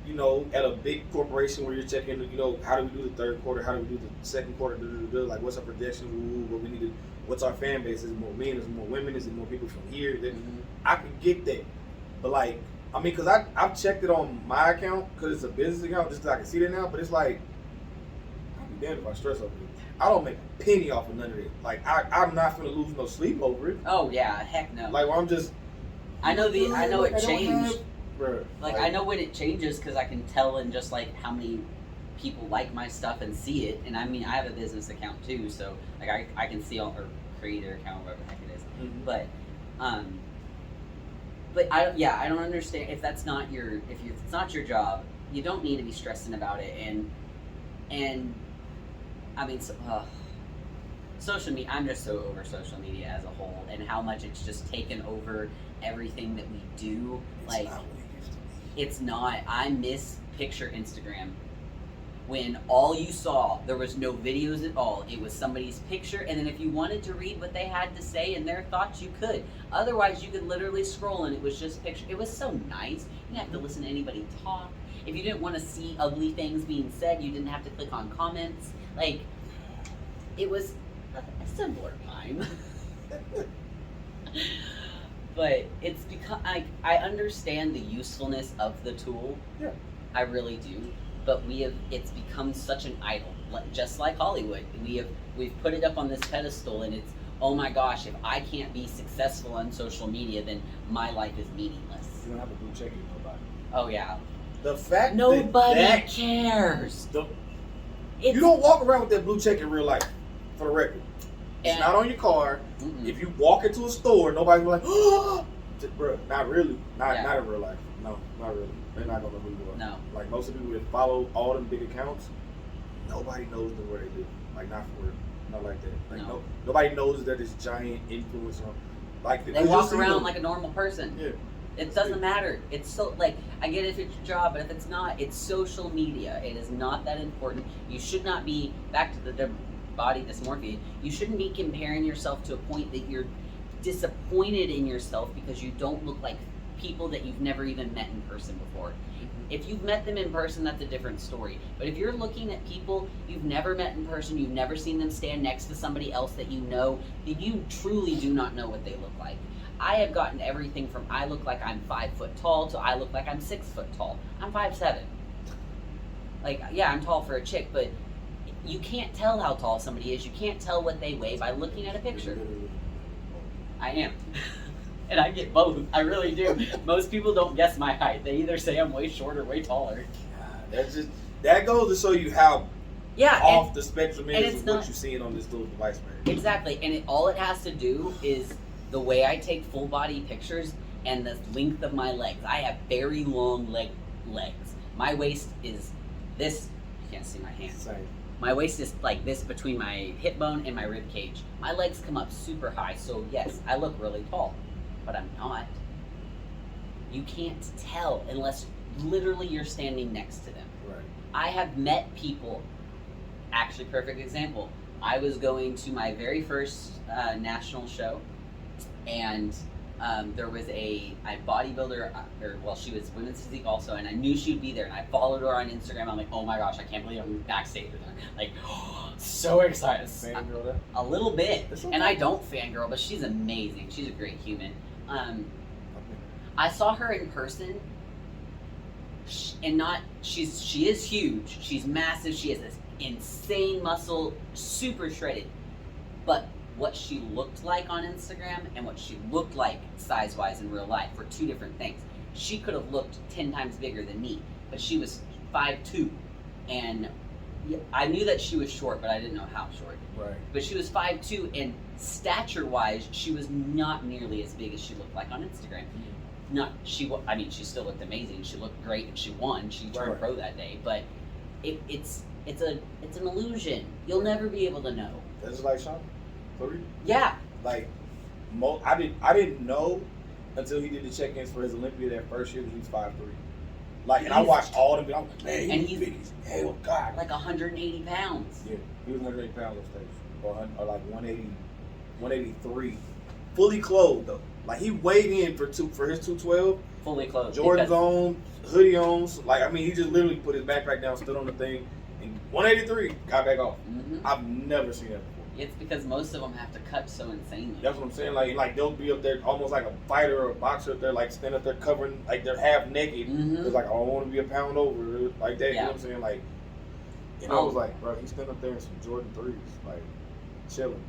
you know, at a big corporation where you're checking, you know, how do we do the third quarter? How do we do the second quarter? Like, what's our projection? What we need to? What's our fan base? Is it more men? Is it more women? Is it more people from here? I can get that, but like, I mean, because I've checked it on my account because it's a business account, just because I can see that now. But it's like, I'd be damned if I stress over it. I don't make a penny off of none of it. Like, I'm not gonna lose no sleep over it. Oh yeah, heck no. Like, well, I'm just. I know it changed. Bruh, like, I know when it changes because I can tell in just like how many people like my stuff and see it. And I mean, I have a business account too, so like I can see all, or creator account, whatever the heck it is. Mm-hmm. But I don't understand if it's not your job, you don't need to be stressing about it. And I mean, social media. I'm just so over social media as a whole, and how much it's just taken over everything that we do. Like, it's not. I miss picture Instagram. When all you saw, there was no videos at all. It was somebody's picture, and then if you wanted to read what they had to say and their thoughts, you could. Otherwise, you could literally scroll, and it was just picture. It was so nice. You didn't have to listen to anybody talk. If you didn't want to see ugly things being said, you didn't have to click on comments. Like, it was a simpler time. But it's because I understand the usefulness of the tool. Yeah. I really do. But it's become such an idol. Just like Hollywood. We've put it up on this pedestal, and it's, oh my gosh, if I can't be successful on social media, then my life is meaningless. You don't have a blue check in nobody. Oh yeah. The fact nobody cares. You don't walk around with that blue check in real life, for the record. It's not on your car. Mm-mm. If you walk into a store, nobody's like, oh, bro, not really. Not in real life. No, not really. They're not gonna know who you are. No. Like, most of the people that follow all them big accounts, nobody knows them where they live. Like, not for real. Not like that. Like, no. Nobody knows that this giant influencer. Like, they walk around like a normal person. Yeah. It doesn't matter. It's so, like, I get it if it's your job, but if it's not, it's social media. It is not that important. You should not be, back to the body dysmorphia, you shouldn't be comparing yourself to a point that you're disappointed in yourself because you don't look like people that you've never even met in person before. If you've met them in person, that's a different story. But if you're looking at people you've never met in person, you've never seen them stand next to somebody else that you know, then you truly do not know what they look like. I have gotten everything from I look like I'm 5 foot tall to I look like I'm 6 foot tall. I'm 5'7". Like, yeah, I'm tall for a chick, but you can't tell how tall somebody is. You can't tell what they weigh by looking at a picture. I am. And I get both. I really do. Most people don't guess my height. They either say I'm way short or way taller. God, that goes to show you how off the spectrum is what you're seeing on this little device, man. Exactly. And all it has to do is the way I take full body pictures and the length of my legs. I have very long legs. My waist is this. You can't see my hands. Same. My waist is like this between my hip bone and my rib cage. My legs come up super high, so yes, I look really tall, but I'm not. You can't tell unless literally you're standing next to them. Right. I have met people, actually perfect example. I was going to my very first national show, and there was a bodybuilder, she was women's physique also, and I knew she would be there, and I followed her on Instagram. I'm like, oh my gosh, I can't believe I'm backstage with her. Like, so excited. Fangirl that? A little bit. Okay. And I don't fangirl, but she's amazing. She's a great human. I saw her in person, and she is huge. She's massive. She has this insane muscle, super shredded. But what she looked like on Instagram and what she looked like size-wise in real life were two different things. She could have looked 10 times bigger than me, but she was 5'2", and I knew that she was short, but I didn't know how short. Right. But she was 5'2", and stature-wise, she was not nearly as big as she looked like on Instagram. I mean, she still looked amazing. She looked great, and she won. She turned pro that day. But it's an illusion. You'll never be able to know. That's just like Sean. 3. Yeah. Like, I didn't know until he did the check-ins for his Olympia that first year that he was 5'3". Like, and I watched all of them. I'm like, man, he's big as hell, God. Like 180 pounds. Yeah, he was 180 pounds on stage, or like 180, 183, fully clothed though. Like he weighed in for his 212. Fully clothed. Jordans on, hoodie on. So, like, I mean, he just literally put his backpack down, stood on the thing, and 183 got back off. Mm-hmm. I've never seen that before. It's because most of them have to cut so insanely. That's what I'm saying. Like they'll be up there almost like a fighter or a boxer up there, like stand up there covering, like they're half naked. Mm-hmm. It's like, I don't want to be a pound over, like that. Yeah. You know what I'm saying? Like, and I was like, bro, he's standing up there in some Jordan 3s, like chilling.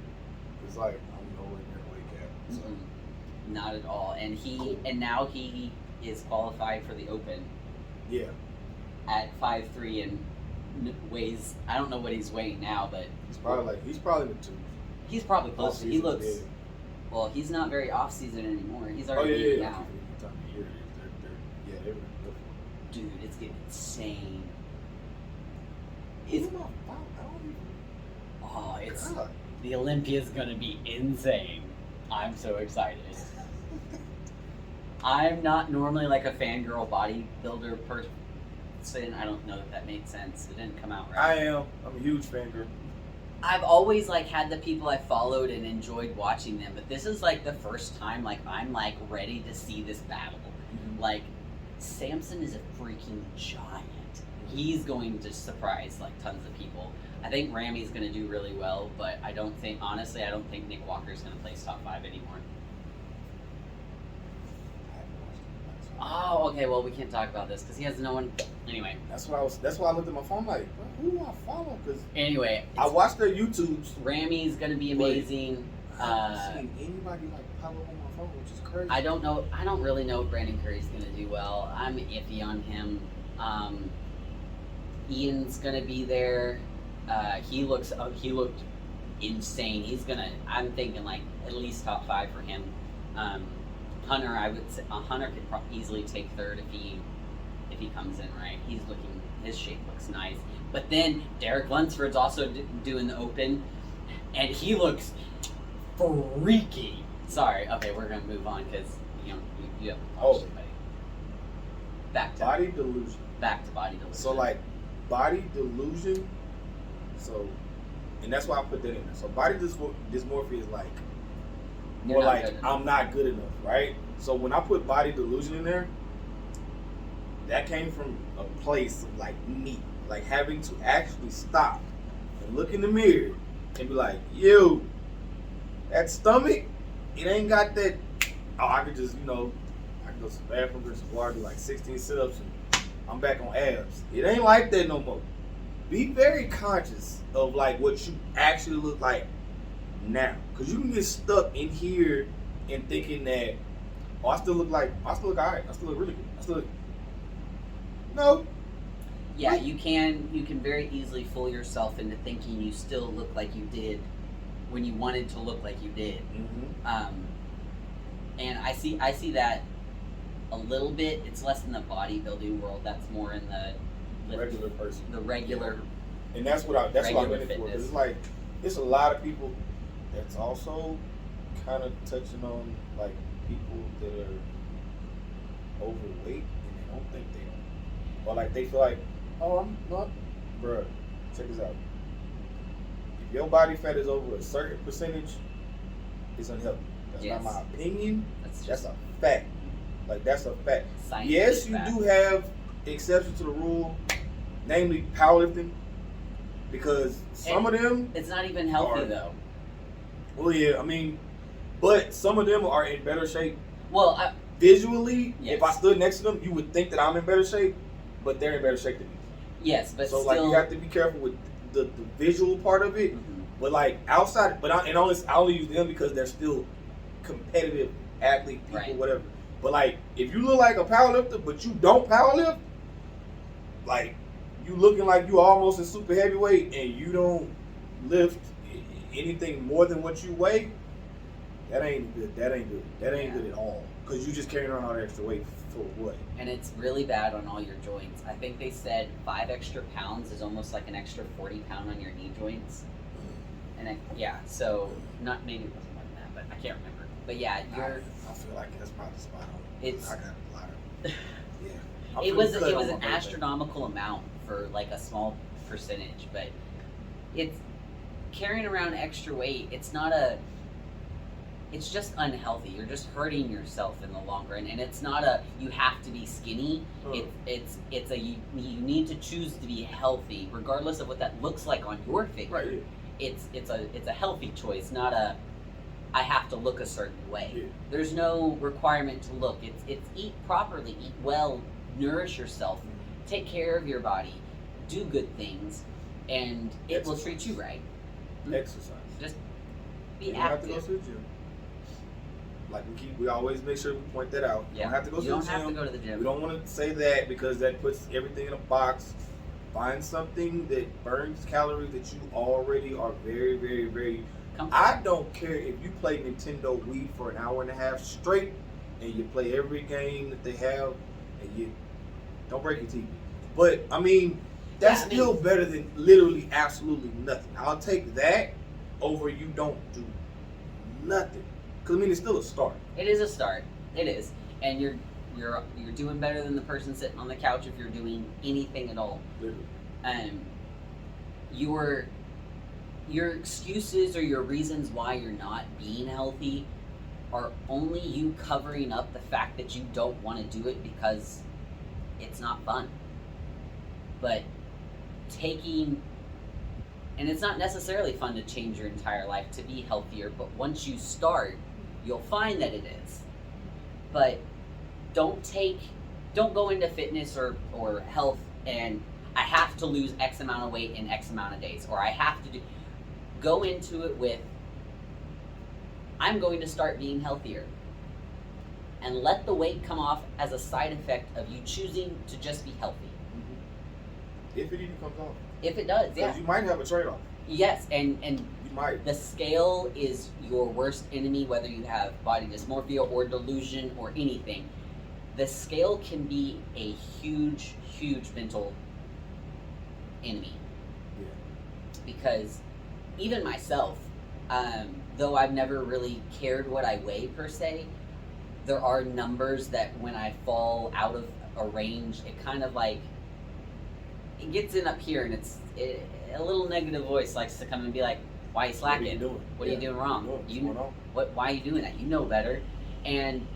It's like, I'm nowhere near the weight cap. So. Mm-hmm. Not at all. And now he is qualified for the Open. Yeah. At 5'3" and weighs, I don't know what he's weighing now, but he's probably in the 2s. He's probably close. He looks. Yeah. Well, he's not very off season anymore. He's already now. They're Dude, it's getting insane. The Olympia's gonna be insane. I'm so excited. I'm not normally like a fangirl bodybuilder person. I don't know if that made sense. It didn't come out right. I am. I'm a huge fangirl. I've always like had the people I followed and enjoyed watching them, but this is like the first time like I'm like ready to see this battle. Mm-hmm. Like Samson is a freaking giant. He's going to surprise like tons of people. I think Ramy's going to do really well, but I don't think Nick Walker's going to place top 5 anymore. Oh, okay. Well, we can't talk about this because he has no one. Anyway, that's why I looked at my phone like, who do I follow? Because anyway, I watched their YouTubes. Ramy's going to be amazing. I haven't seen anybody like pop up on my phone, which is crazy. I don't know. I don't really know if Brandon Curry's going to do well. I'm iffy on him. Ian's going to be there. He looked insane. I'm thinking like at least top 5 for him. Hunter, I would say Hunter could easily take 3rd if he comes in right. His shape looks nice. But then Derek Lunsford's also doing the Open, and he looks freaky. Sorry. Okay, we're gonna move on because you have to watch somebody. Back to body delusion. Back to body delusion. So like body delusion. So, and that's why I put that in there. So body dysmorphia is like more like I'm not good enough, right? So when I put body delusion in there, that came from a place of like me, like having to actually stop and look in the mirror and be like, yo, that stomach, it ain't got that. Oh, I could just, I can go to the bathroom, drink some water, do like 16 sit-ups, and I'm back on abs. It ain't like that no more. Be very conscious of like what you actually look like now, because you can get stuck in here and thinking that, I still look alright, I still look really good, no. Yeah, you can very easily fool yourself into thinking you still look like you did when you wanted to look like you did. Mm-hmm. And I see that a little bit. It's less in the bodybuilding world. That's more in the regular person. The regular. And that's what I went in for. It's like it's a lot of people that's also kind of touching on like people that are overweight and they don't think they are, or like they feel like, oh, I'm not, bruh. Check this out. If your body fat is over a certain percentage, it's unhealthy. That's not my opinion. That's a fact. Like that's a fact. Yes, you do have exceptions to the rule, namely powerlifting, because some of them it's not even healthy though. Well, yeah, I mean, but some of them are in better shape. Well, visually, if I stood next to them, you would think that I'm in better shape, but they're in better shape than me. Yes, but so still, like you have to be careful with the visual part of it. Mm-hmm. But like outside, I only use them because they're still competitive athlete people, Right. whatever. But like, if you look like a powerlifter, but you don't powerlift, like you looking like you almost a super heavyweight and you don't lift anything more than what you weigh, that ain't good. That ain't good. That ain't good at all. Because you just carrying around all that extra weight for what? And it's really bad on all your joints. I think they said 5 extra pounds is almost like an extra 40 pound on your knee joints. And so not maybe it wasn't more than that, but I can't remember. But yeah, I feel like that's probably spot on. I got a lot of yeah. It was an astronomical amount for like a small percentage, but it's carrying around extra weight. It's just unhealthy. You're just hurting yourself in the long run, and it's not you have to be skinny. It's you need to choose to be healthy, regardless of what that looks like on your figure. Right. Yeah. It's a healthy choice, not a I have to look a certain way. Yeah. There's no requirement to look. It's eat properly, eat well, nourish yourself, take care of your body, do good things, and it will treat you right. Exercise. Just be you active. You don't have to go to the gym. Like we always make sure we point that out. Yeah. You don't have to go to the gym. You don't have to go to the gym. We don't want to say that because that puts everything in a box. Find something that burns calories that you already are very, very, very. I don't care if you play Nintendo Wii for an hour and a half straight and you play every game that they have and you don't break your TV. But I mean, that's still better than literally absolutely nothing. I'll take that over you don't do nothing. Because I mean, it's still a start. It is a start. It is, and you're doing better than the person sitting on the couch if you're doing anything at all. Literally. Your excuses or your reasons why you're not being healthy are only you covering up the fact that you don't want to do it because it's not fun. But and it's not necessarily fun to change your entire life to be healthier, but once you start, you'll find that it is. But don't go into fitness or health and I have to lose X amount of weight in X amount of days, or I have to go into it with, I'm going to start being healthier. And let the weight come off as a side effect of you choosing to just be healthy. Mm-hmm. If it even comes off. If it does, yeah. Because you might have a trade-off. Yes, and you might. The scale is your worst enemy, whether you have body dysmorphia or delusion or anything. The scale can be a huge, huge mental enemy. Yeah. Because even myself, though I've never really cared what I weigh per se, there are numbers that when I fall out of a range, it kind of like, it gets in up here and a little negative voice likes to come and be like, why are you slacking? What are you doing? What are you doing wrong? What's going on? Why are you doing that? You know better. And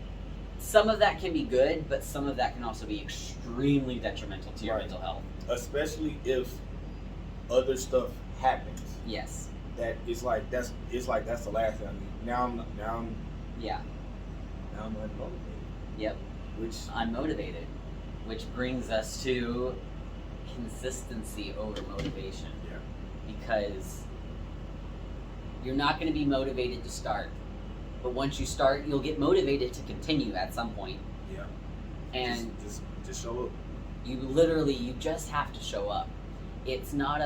some of that can be good, but some of that can also be extremely detrimental to your mental health. Especially if other stuff happens. Yes. That's the last thing I need. Now I'm unmotivated. Yep. Unmotivated. Which brings us to consistency over motivation. Yeah. Because you're not going to be motivated to start. But once you start, you'll get motivated to continue at some point. Yeah. And just show up. You just have to show up. It's not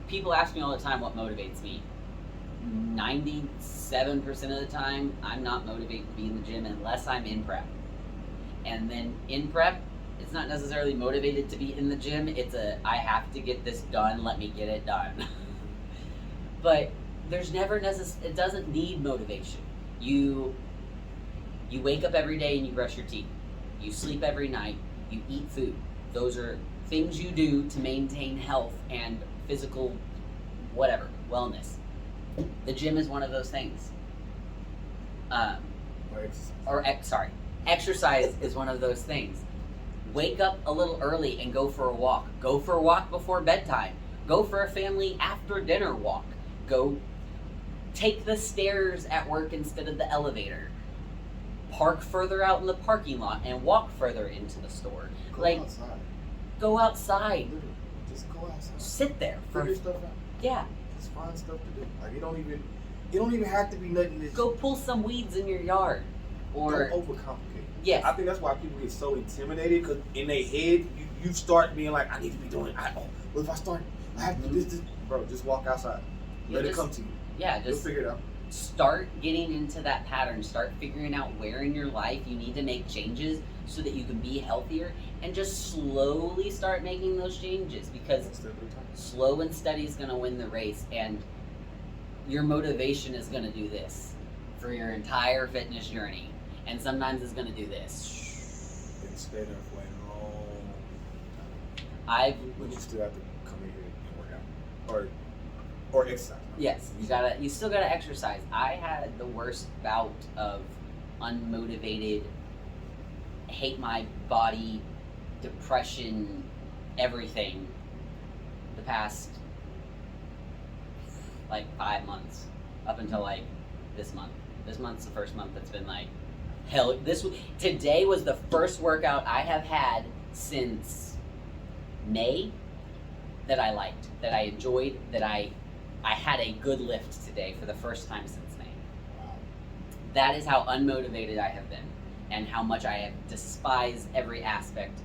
people ask me all the time what motivates me. 97% of the time, I'm not motivated to be in the gym unless I'm in prep. And then in prep, it's not necessarily motivated to be in the gym. It's I have to get this done, let me get it done. But there's never it doesn't need motivation. You wake up every day and you brush your teeth. You sleep every night. You eat food. Those are things you do to maintain health and physical wellness. The gym is one of those things. Exercise is one of those things. Wake up a little early and go for a walk. Go for a walk before bedtime. Go for a family after dinner walk. Go take the stairs at work instead of the elevator. Park further out in the parking lot and walk further into the store. Go outside. Go outside. Literally, just go outside. Sit there. Figure stuff out. Yeah. Just find stuff to do. Like it don't even have to be nothing that's Go pull some weeds in your yard. Or don't overcomplicate. yes. I think that's why people get so intimidated because in their head you start being like, I need to be doing. What if I start? I have to do this. Bro, just walk outside. Let it come to you. Yeah, You'll just figure it out. start getting into that pattern. Start figuring out where in your life you need to make changes so that you can be healthier, and just slowly start making those changes, because slow and steady is going to win the race, and your motivation is going to do this for your entire fitness journey, and sometimes it's going to do this. Instead of waiting long. But you still have to come in here and work out, or exercise. Yes, you still gotta exercise. I had the worst bout of unmotivated, hate my body, depression, everything the past like 5 months, up until like this month. This month's the first month that's been like hell. Today was the first workout I have had since May that I liked, that I enjoyed, that I had a good lift today for the first time since May. Wow. That is how unmotivated I have been, and how much I have despised every aspect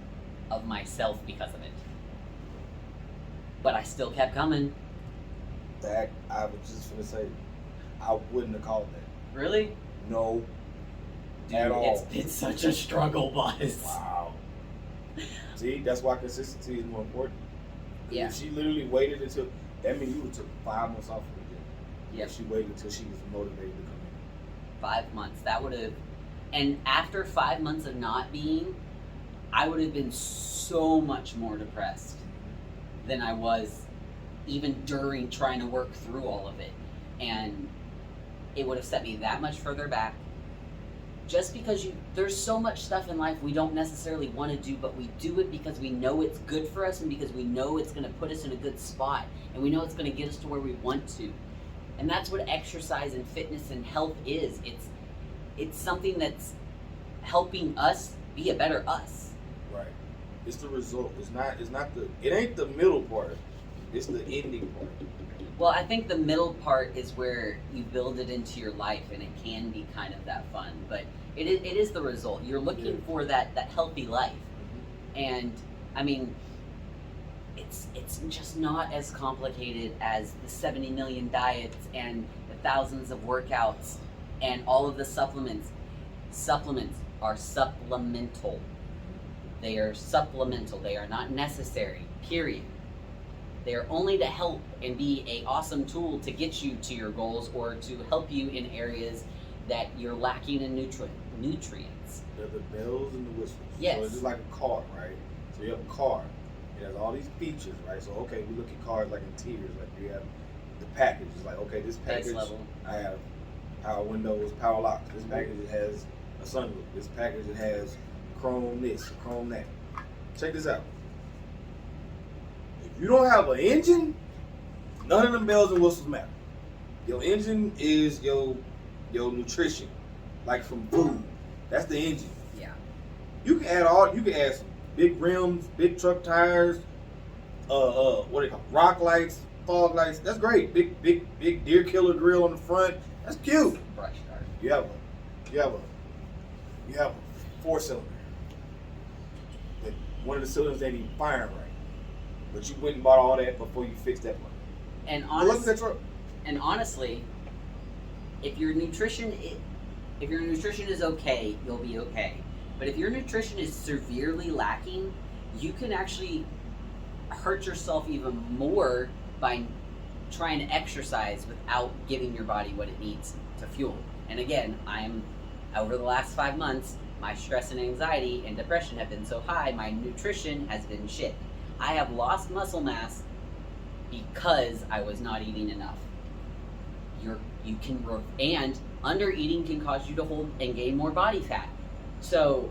of myself because of it. But I still kept coming. That, I was just gonna say, I wouldn't have called that. Really? No. Dude, at all. It's been such a struggle, boss. Wow. See, that's why consistency is more important. Yeah. If she literally waited until, that means you would took 5 months off of the gym. Yep. If she waited until she was motivated to come in. 5 months. That would have, and after 5 months of not being, I would have been so much more depressed than I was even during trying to work through all of it. And it would have set me that much further back. Just because there's so much stuff in life we don't necessarily want to do, but we do it because we know it's good for us, and because we know it's going to put us in a good spot, and we know it's going to get us to where we want to. And that's what exercise and fitness and health is. It's something that's helping us be a better us. Right. It's the result. It ain't the middle part. It's the ending part. Well, I think the middle part is where you build it into your life, and it can be kind of that fun. But it is the result. You're looking for that healthy life. And, I mean, it's just not as complicated as the 70 million diets and the thousands of workouts and all of the supplements. Supplements are supplemental. They are supplemental. They are not necessary, period. They are only to help and be an awesome tool to get you to your goals, or to help you in areas that you're lacking in nutrients. They're the bells and the whistles. Yes. So it's just like a car, right? So you have a car. It has all these features, right? So, okay, we look at cars like in tiers. Like you have the package. It's like, okay, this package, Base level. I have power windows, power locks. This package, it has a sunroof. This package, it has chrome this, chrome that. Check this out. If you don't have an engine, none of them bells and whistles matter. Your engine is your nutrition, like from food. That's the engine. Yeah. You can add some big rims, big truck tires, what do you call it? Rock lights, fog lights. That's great. Big deer killer grill on the front. That's cute. Brush card. You have a 4-cylinder. That one of the cylinders ain't even firing right. But you went and bought all that before you fixed that one. And Look at that truck. honestly, if your nutrition is okay, you'll be okay. But if your nutrition is severely lacking, you can actually hurt yourself even more by trying to exercise without giving your body what it needs to fuel. And again, over the last 5 months, my stress and anxiety and depression have been so high, my nutrition has been shit. I have lost muscle mass because I was not eating enough. And under eating can cause you to hold and gain more body fat. So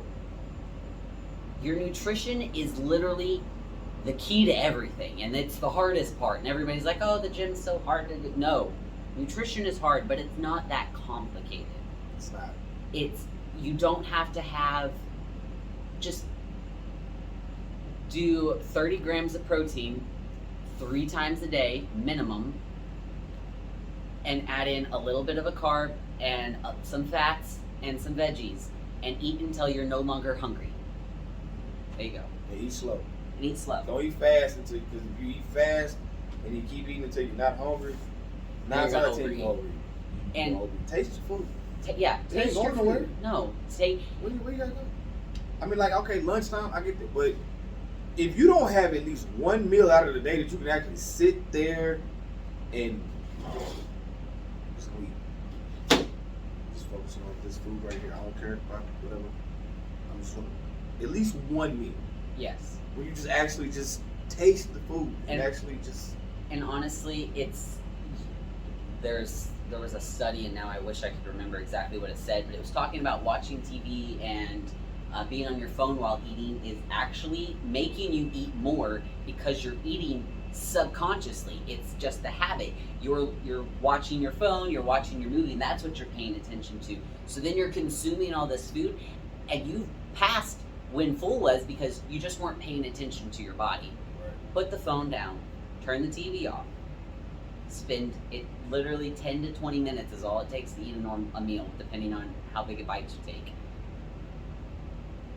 your nutrition is literally the key to everything, and it's the hardest part. And everybody's like, "Oh, the gym's so hard to do." No, nutrition is hard, but it's not that complicated. It's not. You don't have to just do 30 grams of protein, 3 times a day minimum, and add in a little bit of a carb and some fats and some veggies, and eat until you're no longer hungry. There you go. And eat slow. And eat slow. Don't eat fast because if you eat fast and you keep eating until you're not hungry, 9 out of 10 you overeat. And taste your food. Taste your food. No, take. Where you gotta go? I mean, like, okay, lunchtime, I get that, but if you don't have at least one meal out of the day that you can actually sit there and just eat, just focusing on this food right here. I don't care about whatever. I'm just gonna at least one meal. Yes. Where you just actually just taste the food and actually just. And honestly, there was a study, and now I wish I could remember exactly what it said, but it was talking about watching TV and being on your phone while eating is actually making you eat more because you're eating subconsciously. It's just the habit. You're watching your phone, you're watching your movie, and that's what you're paying attention to. So then you're consuming all this food, and you've passed when full was because you just weren't paying attention to your body. Right. Put the phone down, turn the TV off. Spend it literally 10 to 20 minutes is all it takes to eat a meal, depending on how big a bite you take.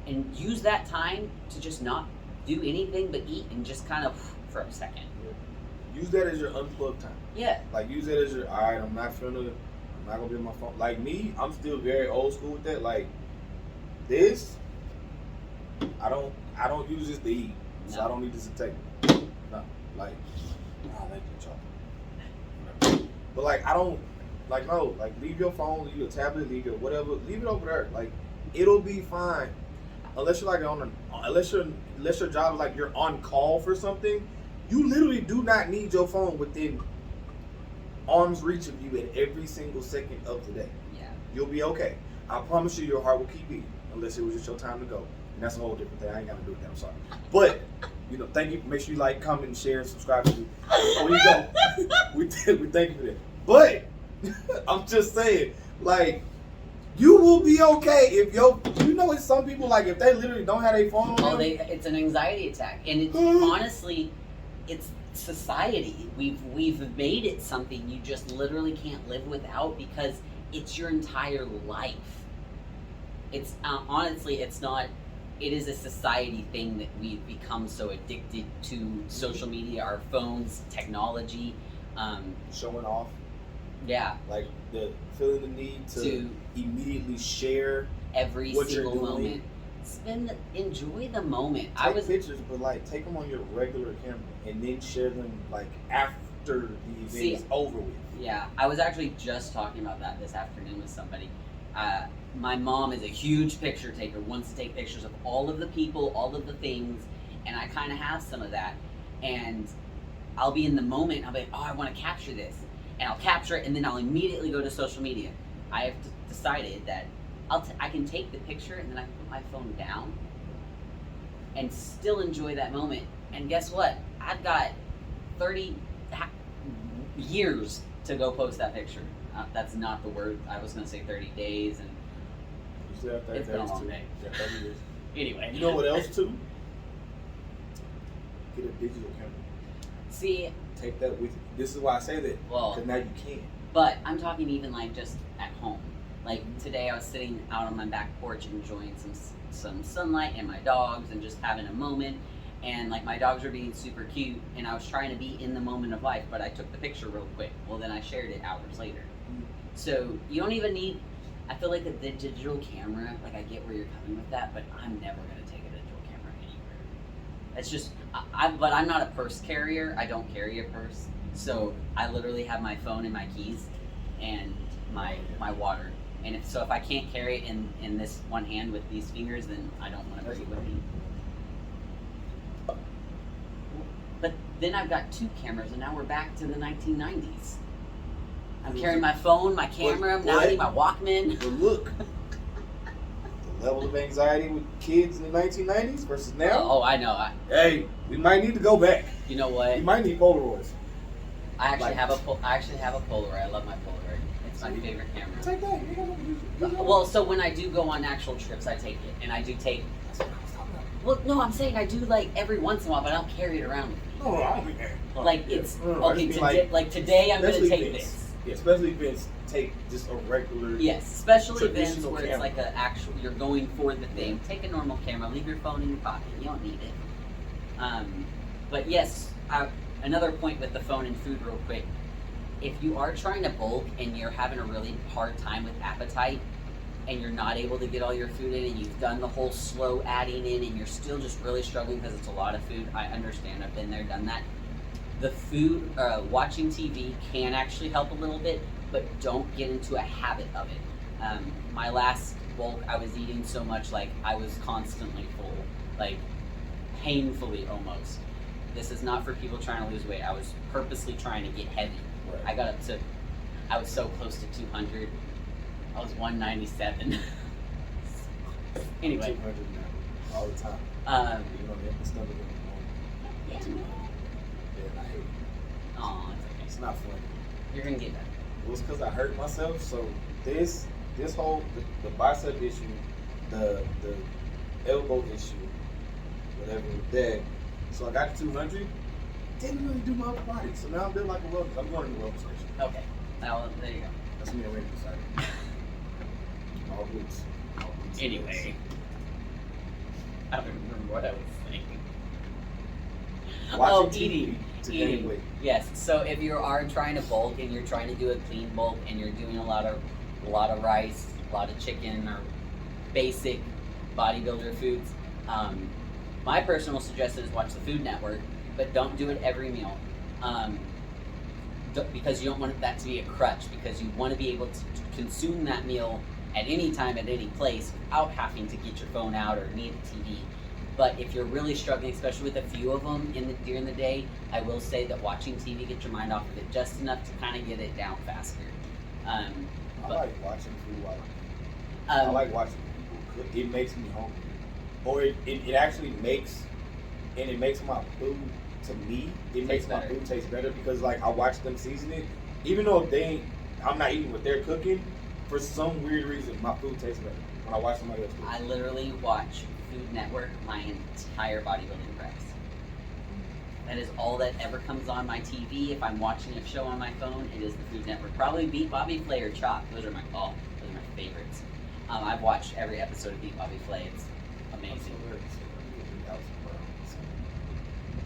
And use that time to just not do anything but eat and just kind of for a second. Yeah. Use that as your unplugged time. Yeah. Like, use that as your, all right, I'm not gonna be on my phone. Like me, I'm still very old school with that. Like, this, I don't use this to eat. So I don't need this to take. No. Like, thank you, y'all. But like, I don't, like, no, like, leave your phone, leave your tablet, leave your whatever, leave it over there. Like, it'll be fine. Unless you're like unless your job is like you're on call for something, you literally do not need your phone within arm's reach of you at every single second of the day. Yeah. You'll be okay. I promise you, your heart will keep beating unless it was just your time to go. And that's a whole different thing. I ain't got to do with that. I'm sorry. But, thank you. Make sure you like, comment, share, and subscribe to me. Before you go, we thank you for that. But, I'm just saying, like, you will be okay if it's some people, like, if they literally don't have their phone on them. It's an anxiety attack. And it's honestly, it's society. We've made it something you just literally can't live without because it's your entire life. It's honestly, it's not. It is a society thing that we've become so addicted to social media, our phones, technology. Showing off. Yeah. Like feeling the need to immediately share every what single you're doing. moment. Enjoy the moment. Take pictures, but like take them on your regular camera and then share them like after the event is over with. Yeah, I was actually just talking about that this afternoon with somebody. My mom is a huge picture taker, wants to take pictures of all of the people, all of the things, and I kind of have some of that. And I'll be in the moment, I'll be like, oh, I want to capture this. And I'll capture it, and then I'll immediately go to social media. I have decided that I can take the picture, and then I can put my phone down and still enjoy that moment. And guess what? I've got 30 years to go post that picture. That's not the word. I was going to say 30 days, and it's been a long day. Yeah, 30 years. Anyway. You know what else, too? Get a digital camera. See, take that with you. This is why I say that. Well, because now you can. But I'm talking even like just at home. Like today, I was sitting out on my back porch enjoying some sunlight and my dogs and just having a moment. And like my dogs were being super cute, and I was trying to be in the moment of life, but I took the picture real quick. Well, then I shared it hours later. So you don't even need. I feel like the digital camera. Like I get where you're coming with that, but I'm never gonna take a digital camera anywhere. It's just. But I'm not a purse carrier. I don't carry a purse. So I literally have my phone and my keys and my water. And if I can't carry it in this one hand with these fingers, then I don't want to bring it with me. But then I've got 2 cameras, and now we're back to the 1990s. I'm carrying my phone, my camera, now I need my Walkman. But look, the level of anxiety with kids in the 1990s versus now. Oh, I know. Hey, we might need to go back. You know what? We might need Polaroids. I actually have a Polaroid. I love my Polaroid. It's my favorite camera. Take that. Well, so when I do go on actual trips, I take it, and I do take. That's what I was talking about. Well, no, I'm saying I do like every once in a while, but I don't carry it around with me. No, I don't mean that. Like it's I okay. just mean, Like today, I'm gonna especially take events. this. Yeah, special events take just a regular. Yes, special events traditional where it's camera. like a actual. You're going for the thing. Take a normal camera. Leave your phone in your pocket. You don't need it. But yes, another point with the phone and food, real quick. If you are trying to bulk and you're having a really hard time with appetite, and you're not able to get all your food in, and you've done the whole slow adding in, and you're still just really struggling because it's a lot of food, I understand. I've been there, done that. The food, watching TV can actually help a little bit, but don't get into a habit of it. My last bulk, I was eating so much, like I was constantly full, like painfully almost. This is not for people trying to lose weight. I was purposely trying to get heavy. Right. I got up to, I was so close to 200. I was 197. Anyway. 200 now, all the time. You know, it's never going Yeah. 200. Yeah, I hate it. Aw, it's okay. It's not funny. You're gonna get better. It was because I hurt myself. So this whole the bicep issue, the elbow issue, whatever that. So I got to 200. Didn't really do my upper body. So now I'm built like a rubber. I'm going to the rubber station. Okay. Now there you go. That's me already decided. All glutes. All glutes. Anyway. I don't remember what I was saying. Watching eating. TV to gain weight. Yes. So if you are trying to bulk and you're trying to do a clean bulk and you're doing a lot of rice, a lot of chicken or basic bodybuilder foods, my personal suggestion is watch the Food Network, but don't do it every meal. Because you don't want that to be a crutch, because you want to be able to consume that meal at any time, at any place, without having to get your phone out or need a TV. But if you're really struggling, especially with a few of them during the day, I will say that watching TV gets your mind off of it just enough to kind of get it down faster. I like watching food while I like watching people cook. It makes me hungry. Or it actually makes my food, to me, it makes my food taste better, because like I watch them season it. Even though I'm not eating what they're cooking, for some weird reason my food tastes better when I watch somebody else cook. I literally watch Food Network my entire bodybuilding practice. That is all that ever comes on my TV. If I'm watching a show on my phone, it is the Food Network. Probably Beat Bobby Flay or Chop. Those are my favorites. I've watched every episode of Beat Bobby Flay. It's amazing.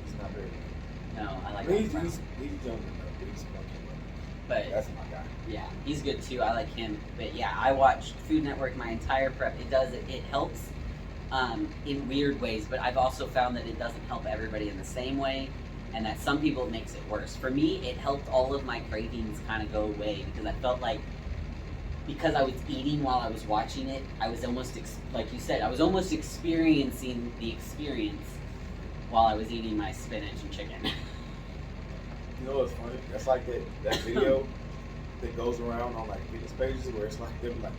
He's not very good. No, I like He's him. younger though. He's fucking But that's my guy. yeah, he's good too. I like him. But yeah, I watched Food Network my entire prep. It helps in weird ways, but I've also found that it doesn't help everybody in the same way, and that some people it makes it worse. For me, it helped all of my cravings kind of go away, because I felt like, because I was eating while I was watching it, I was almost, like you said, I was almost experiencing the experience while I was eating my spinach and chicken. You know what's funny? That's like that video that goes around on like fitness pages where it's like them like,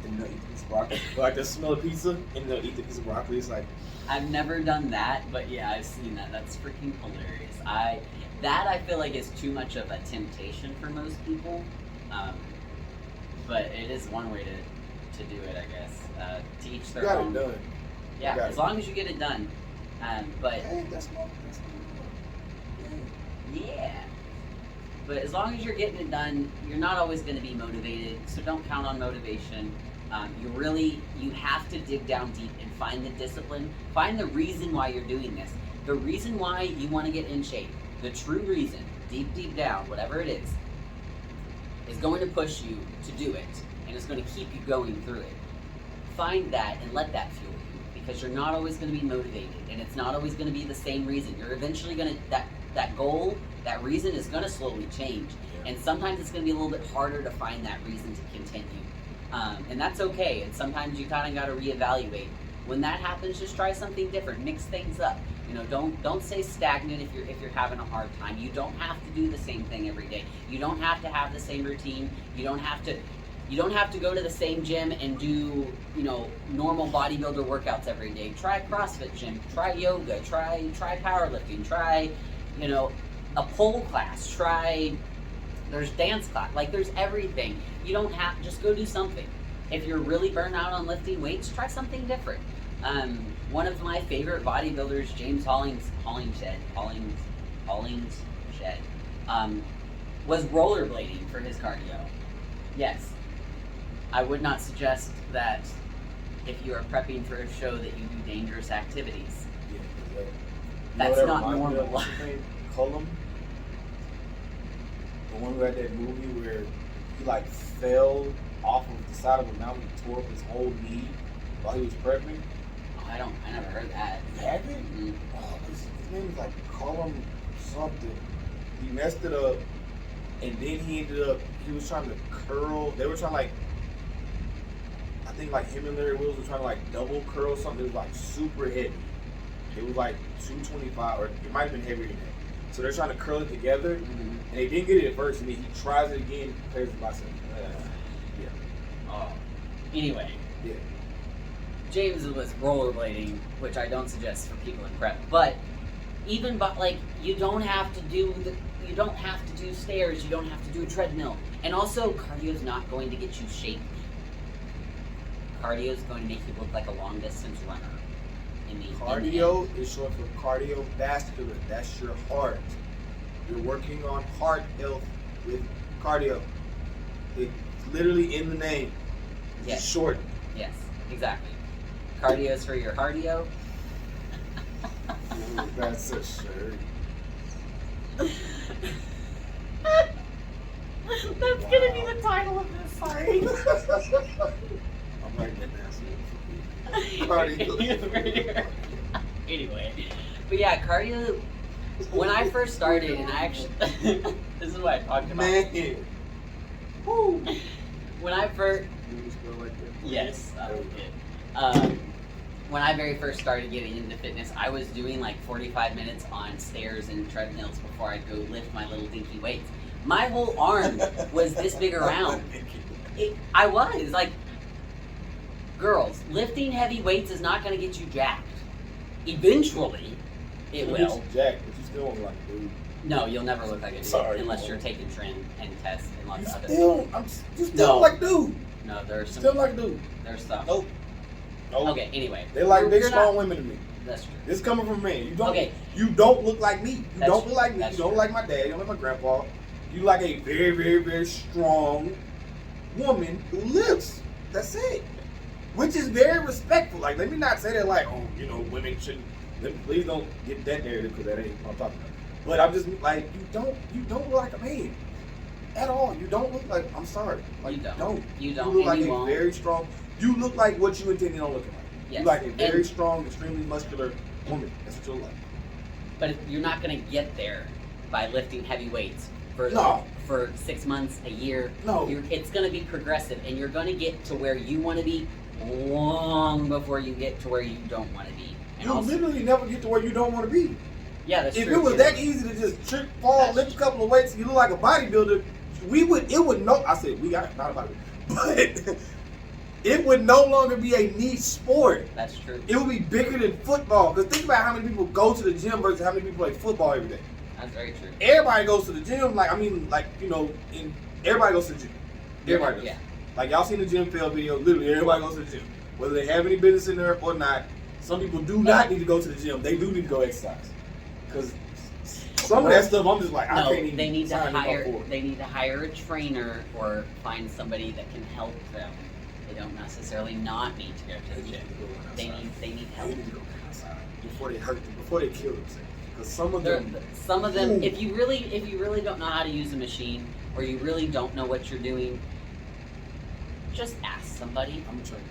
and they'll eat a piece of broccoli. Like they smell a pizza and they'll eat the piece of broccoli. It's like, I've never done that, but yeah, I've seen that. That's freaking hilarious. I feel like is too much of a temptation for most people, but it is one way to do it, I guess. To each you their got own. it done. Yeah, got as it. long as you get it done. But Hey, that's not yeah. But as long as you're getting it done, you're not always going to be motivated, so don't count on motivation. You have to dig down deep and find the discipline, find the reason why you're doing this. The reason why you want to get in shape, the true reason, deep down, whatever it is going to push you to do it, and it's going to keep you going through it. Find that and let that fuel you, because you're not always going to be motivated, and it's not always going to be the same reason. You're eventually going to, that goal, that reason is going to slowly change. And sometimes it's going to be a little bit harder to find that reason to continue. And that's okay. And sometimes you kind of got to reevaluate. When that happens, just try something different. Mix things up. You know, don't stay stagnant if you're having a hard time. You don't have to do the same thing every day. You don't have to have the same routine. You don't have to go to the same gym and do, normal bodybuilder workouts every day. Try CrossFit gym. Try yoga. Try powerlifting. Try, a pole class. There's dance class. Like, there's everything. You don't have, just go do something. If you're really burnt out on lifting weights, try something different. one of my favorite bodybuilders, James Hollingshead, was rollerblading for his cardio. Yes. I would not suggest that if you are prepping for a show that you do dangerous activities. Yeah, that's not normal. Cullum, the one who had that movie where he like fell off of the side of a mountain and tore up his whole knee while he was prepping. Oh, I never heard that. You haven't? Mm. Oh, his name is like Cullum something. He messed it up, and then he was trying to curl. They were trying to I think him and Larry Wills were trying to double curl something. It was super heavy. It was 225, or it might have been heavier than that. So they're trying to curl it together, and they didn't get it at first, and then he tries it again, prepares the bicep. Yeah. Oh. Anyway. Yeah. James was rollerblading, which I don't suggest for people in prep, but even you don't have to do stairs, you don't have to do a treadmill, and also cardio is not going to get you shaped. Cardio is going to make you look like a long distance runner. Cardio is short for cardiovascular. That's your heart. You're working on heart health with cardio. It's literally in the name. Yes. It's short. Yes, exactly. Cardio is for your cardio. Ooh, that's a shirt. That's gonna be the title of this. Sorry. I'm writing that down. Cardio. Anyway, but yeah, cardio. When I first started, and I actually, this is what I talked about. Man. Woo. When I first, yes, when I very first started getting into fitness, I was doing 45 minutes on stairs and treadmills before I'd go lift my little dinky weights. My whole arm was this big around. I was girls, lifting heavy weights is not going to get you jacked. Eventually, it will. Get you jacked, but you still won't look like a dude. No, you'll never look like a dude. Sorry, unless you're taking trim and tests and lots of other You still like a dude. No, there's some. Still like a dude. There's some. Nope. Okay, anyway. They like big, strong not, women to me. That's true. This coming from men. You don't. Okay. You don't look like me. You don't look like me. That's You don't true. look like my dad. You don't look like my grandpa. You like a very, very, very strong woman who lifts. That's it. Which is very respectful. Let me not say that women shouldn't. Please don't get that narrative because that ain't what I'm talking about. But I'm just you don't look like a man at all. You don't look like. I'm sorry. You don't. You You don't. look like and you a won't. very strong. You look like what you intended on looking like. Yes. You like a very And- strong, extremely muscular woman. That's what you look like. But you're not going to get there by lifting heavy weights for 6 months, a year. No. It's going to be progressive, and you're going to get to where you want to be long before you get to where you don't want to be. And You'll literally never get to where you don't want to be. yeah, that's If true. it was that easy to just trip, fall, lift a couple of weights, and you look like a bodybuilder, it would no. I said we got not about it, but it would no longer be a niche sport. That's true. It would be bigger than football. Because think about how many people go to the gym versus how many people play football every day. That's very true. Everybody goes to the gym. Everybody goes to the gym. Everybody does. Yeah. Y'all seen the gym fail video. Literally, everybody goes to the gym. Whether they have any business in there or not, some people do not need to go to the gym. They do need to go exercise. Because some of that stuff, I'm just I can't even they need to sign hire. up for. They need to hire a trainer or find somebody that can help them. They don't necessarily not need to go to the gym. They need help. They need to go outside before they hurt them, before they kill themselves. Because some of them, Ooh. if you really don't know how to use a machine, or you really don't know what you're doing, just ask somebody. I'm a trainer.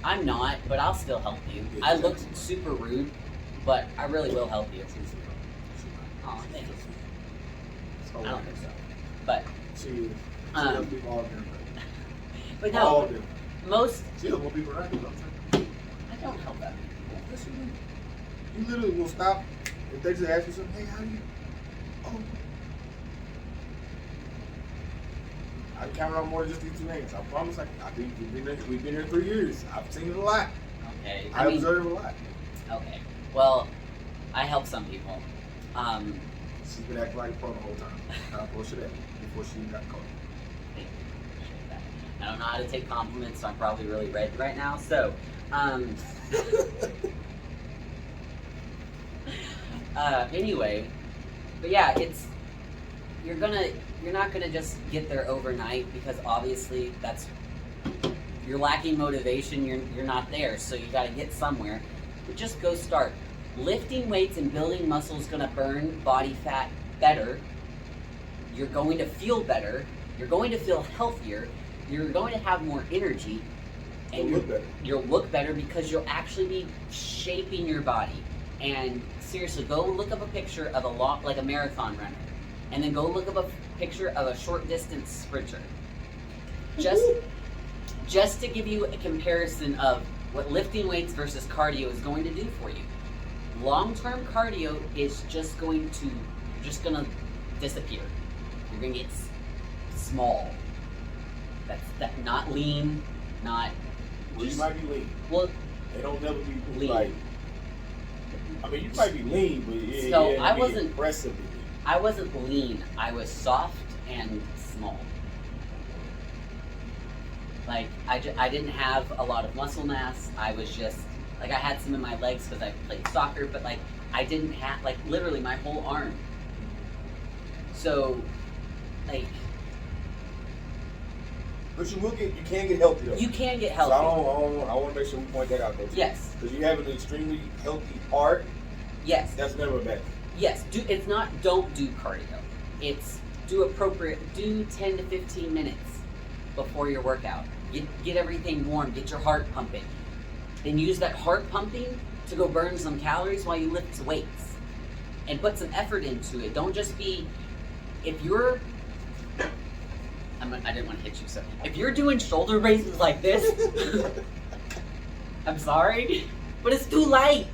I'm not, but I'll still help you. I look super rude, but I really will help you. Oh, thank you. I don't think so. But She Um, people all different. but All no, different. most She does more people around you. I don't help that. Yes, you do. You literally will stop if they just ask you something. Hey, how do you? Oh. I count on more than just these two names. I promise. I think we've been here 3 years. I've seen it a lot. Okay. I observe a lot. Okay. Well, I help some people. She's been acting like a pro the whole time. How bullshit at me before she got caught. Thank you. Appreciate that. I don't know how to take compliments, so I'm probably really red right now. So, Anyway, but yeah, you're not gonna just get there overnight, because obviously you're lacking motivation. You're not there, so you got to get somewhere. But just go start. Lifting weights and building muscle is gonna burn body fat better. You're going to feel better. You're going to feel healthier. You're going to have more energy, and you'll look better because you'll actually be shaping your body. And seriously, go look up a picture of a marathon runner, and then go look up a picture of a short distance sprinter. Just to give you a comparison of what lifting weights versus cardio is going to do for you. Long-term cardio is just going to disappear. You're going to get small. That's not lean, not. Well, you might be lean. Well, they don't never be lean. Like. I mean, you might be lean, but I wasn't impressively lean. I wasn't lean. I was soft and small. Like I didn't have a lot of muscle mass. I was just like, I had some in my legs because I played soccer, but like I didn't have, like, literally my whole arm. So, like. But you can get healthy though. You can get healthy. So I want to make sure we point that out though. Yes. Because you have an extremely healthy heart. Yes. That's never a bad thing. Yes. Don't do cardio. It's do 10 to 15 minutes before your workout. Get everything warm. Get your heart pumping. And use that heart pumping to go burn some calories while you lift weights. And put some effort into it. Don't just be, if you're, I didn't want to hit you, so if you're doing shoulder raises like this, I'm sorry, but it's too light.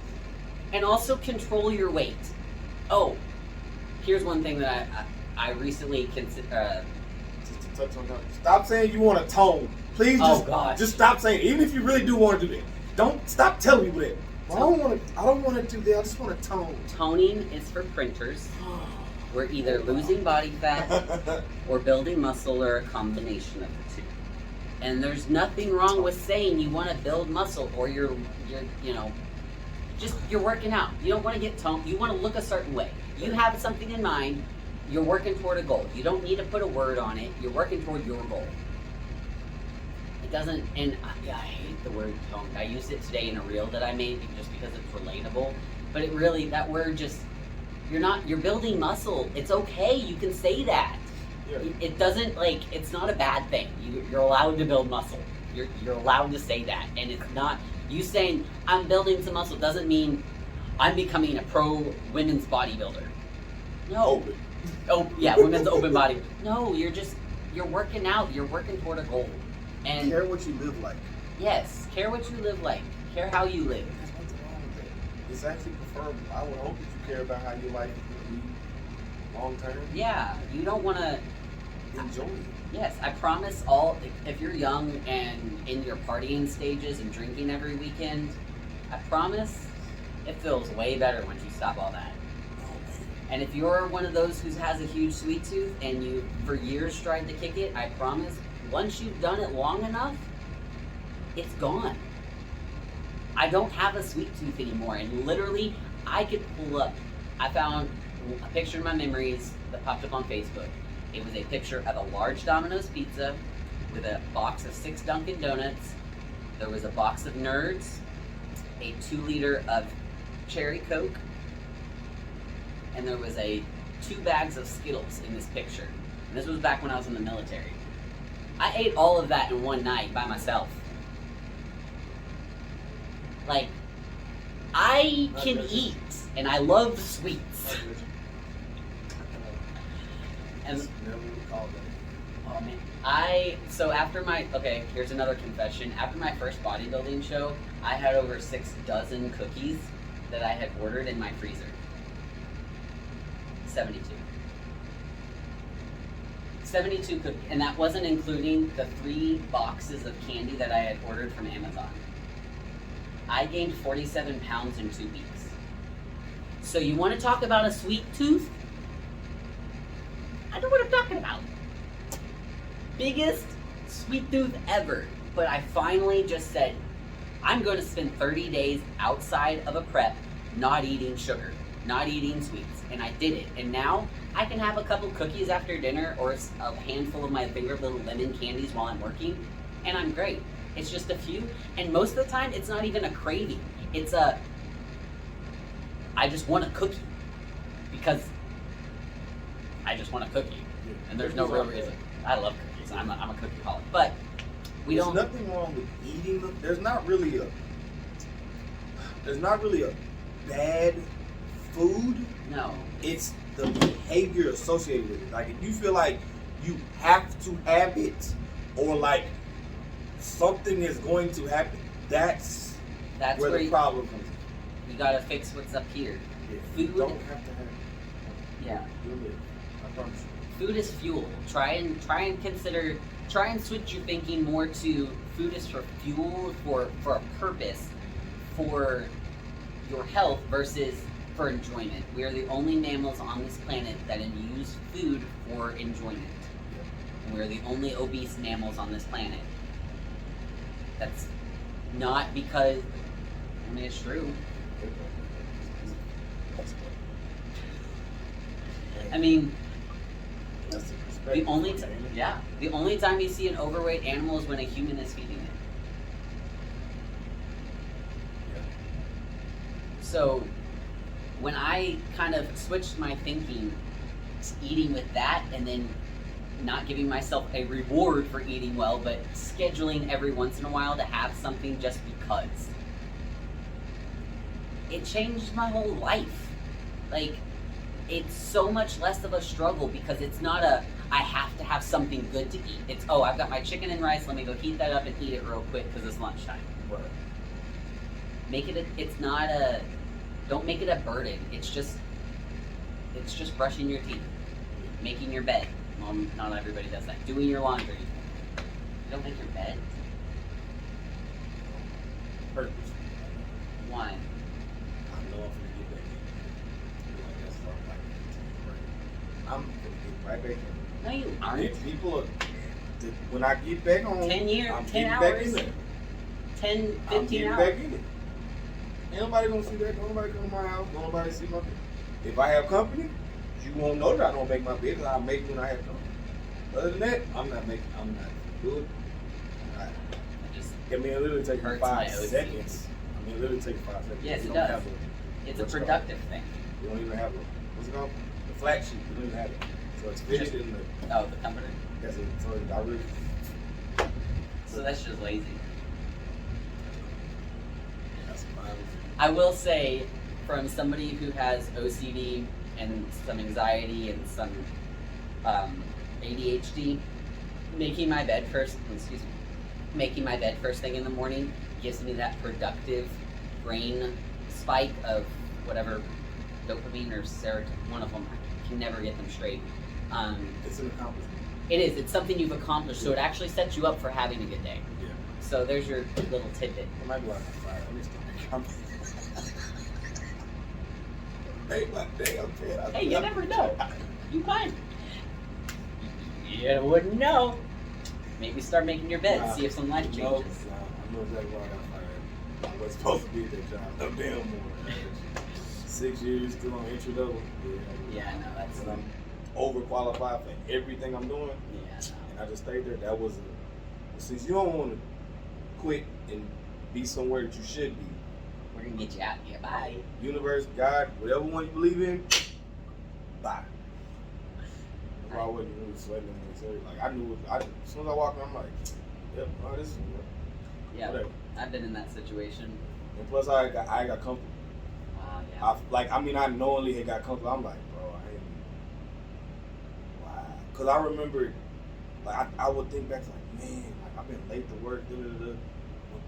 And also control your weight. Oh, here's one thing that I recently considered. Just to touch on that. Stop saying you want to tone. Please just stop saying it. Even if you really do want to do that. Don't stop telling people that. I don't want to do that. I just want to tone. Toning is for printers. We're either losing body fat or building muscle, or a combination of the two. And there's nothing wrong with saying you want to build muscle, or you're working out. You don't want to get toned. You want to look a certain way. You have something in mind. You're working toward a goal. You don't need to put a word on it. You're working toward your goal. It doesn't, and I hate the word toned. I used it today in a reel that I made just because it's relatable. But it really, that word just, you're building muscle. It's okay. You can say that. Yeah. It doesn't, it's not a bad thing. You're allowed to build muscle. You're allowed to say that. And it's not, you saying, I'm building some muscle doesn't mean I'm becoming a pro women's bodybuilder. No. Open. Oh, yeah, women's open body. No, you're working out. You're working toward a goal. And care what you live like. Yes, care what you live like. Care how you live. There's nothing wrong with that. It's actually preferable. I would hope that you care about how your life is going to be long term. Yeah, you don't want to enjoy it. Yes, I promise if you're young and in your partying stages and drinking every weekend, I promise it feels way better once you stop all that. And if you're one of those who has a huge sweet tooth and you for years tried to kick it, I promise once you've done it long enough, it's gone. I don't have a sweet tooth anymore, and literally I could pull up, I found a picture in my memories that popped up on Facebook. It was a picture of a large Domino's pizza with a box of 6 Dunkin' Donuts. There was a box of Nerds, a 2-liter of Cherry Coke, and there was 2 bags of Skittles in this picture. And this was back when I was in the military. I ate all of that in one night by myself. I can eat, and I love sweets. And oh man, so after here's another confession. After my first bodybuilding show, I had over 6 dozen cookies that I had ordered in my freezer. 72 cookies, and that wasn't including the 3 boxes of candy that I had ordered from Amazon. I gained 47 pounds in 2 weeks. So you want to talk about a sweet tooth? I know what I'm talking about. Biggest sweet tooth ever. But I finally just said, I'm going to spend 30 days outside of a prep not eating sugar. not eating sweets, and I did it. And now I can have a couple cookies after dinner or a handful of my favorite little lemon candies while I'm working, and I'm great. It's just a few, and most of the time it's not even a craving. It's I just want a cookie because I just want a cookie, and there's no real reason. I love cookies. I'm a cookie holic, but There's nothing wrong with eating them. There's not really a bad food. No. It's the behavior associated with it. Like if you feel like you have to have it, or like something is going to happen, that's where the problem comes in. You gotta fix what's up here. Yeah, Food. You don't have to have it. Yeah. You'll live. I promise you. Food is fuel. Try and switch your thinking more to food is for fuel, for a purpose, for your health versus for enjoyment. We are the only mammals on this planet that use food for enjoyment. And we are the only obese mammals on this planet. That's not because, I mean, it's true. I mean, the only time you see an overweight animal is when a human is feeding it. So when I kind of switched my thinking to eating with that, and then not giving myself a reward for eating well, but scheduling every once in a while to have something just because, it changed my whole life. Like, it's so much less of a struggle because it's not I have to have something good to eat. It's, I've got my chicken and rice, let me go heat that up and eat it real quick because it's lunchtime. Right. Don't make it a burden. It's just brushing your teeth, making your bed. Well, not everybody does that. Doing your laundry. You don't make your bed? Purpose. Why? I know I'm gonna get back in. Like that's what I'm gonna get right back in. No, you aren't. People when I get back home, 10 years, I'm 10 hours, back hours, in there. 10, I'm 15 getting hours. back in it. Ain't nobody gonna see that. Nobody come to my house. Nobody see my bed. If I have company, you won't know that I don't make my bed. I'll make it when I have company. Other than that, I'm not good. It literally take hurts 5 my OCD. seconds. It literally takes 5 seconds. Yes, You it don't does. have It's a productive thing. You don't even have what's it called? The flat sheet. You don't even have it. So it's fitted in the. Oh, the comforter? That's it. So I really. So that's just lazy. That's fine. I will say, from somebody who has OCD and some anxiety and some ADHD, making my bed first thing in the morning gives me that productive brain spike of whatever, dopamine or serotonin, one of them. I can never get them straight. It's an accomplishment. It is. It's something you've accomplished, so it actually sets you up for having a good day. Yeah. So there's your little tidbit. I might be like, let me start. Hey, my damn kid. Hey, you never know. You might. You wouldn't know. Maybe start making your bed, see if some life changes. I know exactly why I got fired. I was supposed to be at that job. No damn more. 6 years still on entry level. Yeah, I know. That's. And I'm overqualified for everything I'm doing. Yeah. And I just stayed there. That was since you don't want to quit and be somewhere that you should be. We're gonna get you out here. Bye. Universe, God, whatever one you believe in, bye. That's why I wasn't really sweating when they said it. Like I knew, as soon as I walked in, I'm like, yep, this is what. Yeah, whatever. I've been in that situation. And plus, I got comfortable. Yeah. I knowingly had got comfortable. I'm like, bro, wow. Cause I remember, like I would think back like, man, like I've been late to work, But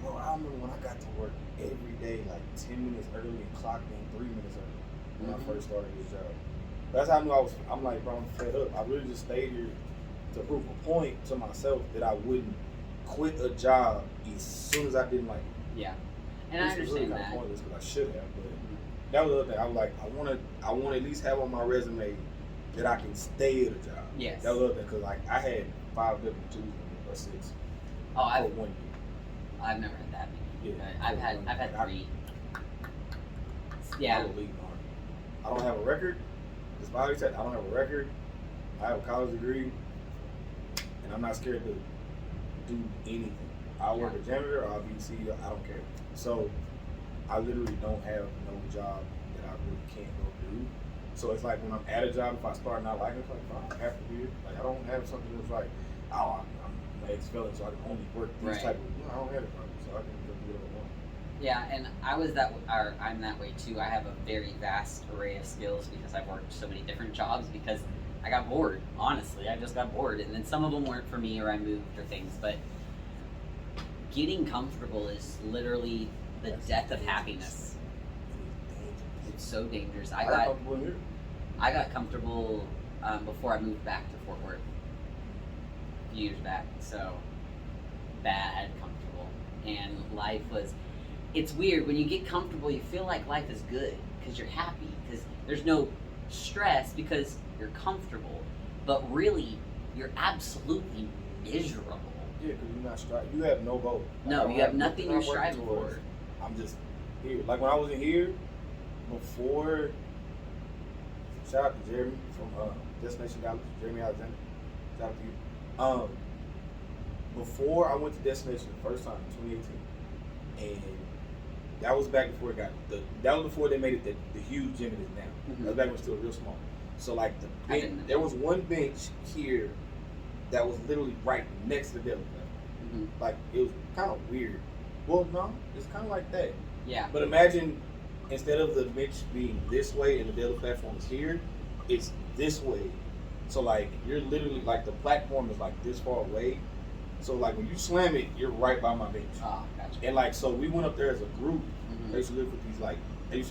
bro, I remember when I got to work every day, like 10 minutes early and clocked in 3 minutes early when I first started this job. That's how I knew I'm like, bro, I'm fed up. I really just stayed here to prove a point to myself that I wouldn't quit a job as soon as I didn't like it. Yeah. And I understand that. Pointless because I should have, but that was the other thing. I was like, I want to at least have on my resume that I can stay at a job. Yes. That was the other thing because like I had 5 W-2s or 6. Oh, for 1 year. I've never had that many. Yeah. I've had 3. Yeah. I don't have a record. This body type, I don't have a record. I have a college degree, and I'm not scared to do anything. I'll work a janitor, or I'll be CEO. I don't care. So I literally don't have no job that I really can't go do. So it's like when I'm at a job, if I start not liking it, it's like, fine, I have to do it. Like I don't have something that's like, oh, I'm an ex-felon, so I can only work these type of. I don't have it, so I can do whatever I want. Yeah, and I'm that way too. I have a very vast array of skills because I've worked so many different jobs because I got bored. Honestly, I just got bored, and then some of them weren't for me, or I moved or things. But getting comfortable is literally the death of happiness. It's so dangerous. I got comfortable before I moved back to Fort Worth a few years back. So bad comfortable, and life was. It's weird when you get comfortable. You feel like life is good because you're happy because there's no stress because you're comfortable. But really, you're absolutely miserable. Yeah, because you're not striving. You have no goal. No, you have nothing you're striving for. I'm just here. Like when I was in here, before, shout out to Jeremy from Destination College, Jeremy Alexander. Shout out to you. Before I went to Destination the first time in 2018, and that was back before it got that was before they made it the huge gym it is now. Mm-hmm. That was back when it was still real small. So like there was one bench here that was literally right next to the deadlift platform. Mm-hmm. Like it was kind of weird. Well, no, it's kind of like that. Yeah. But imagine instead of the bench being this way and the deadlift platform is here, it's this way. So like you're literally like the platform is like this far away. So like when you slam it, you're right by my bench. Oh, gotcha. And like so we went up there as a group. Mm-hmm. They used to live with these like we used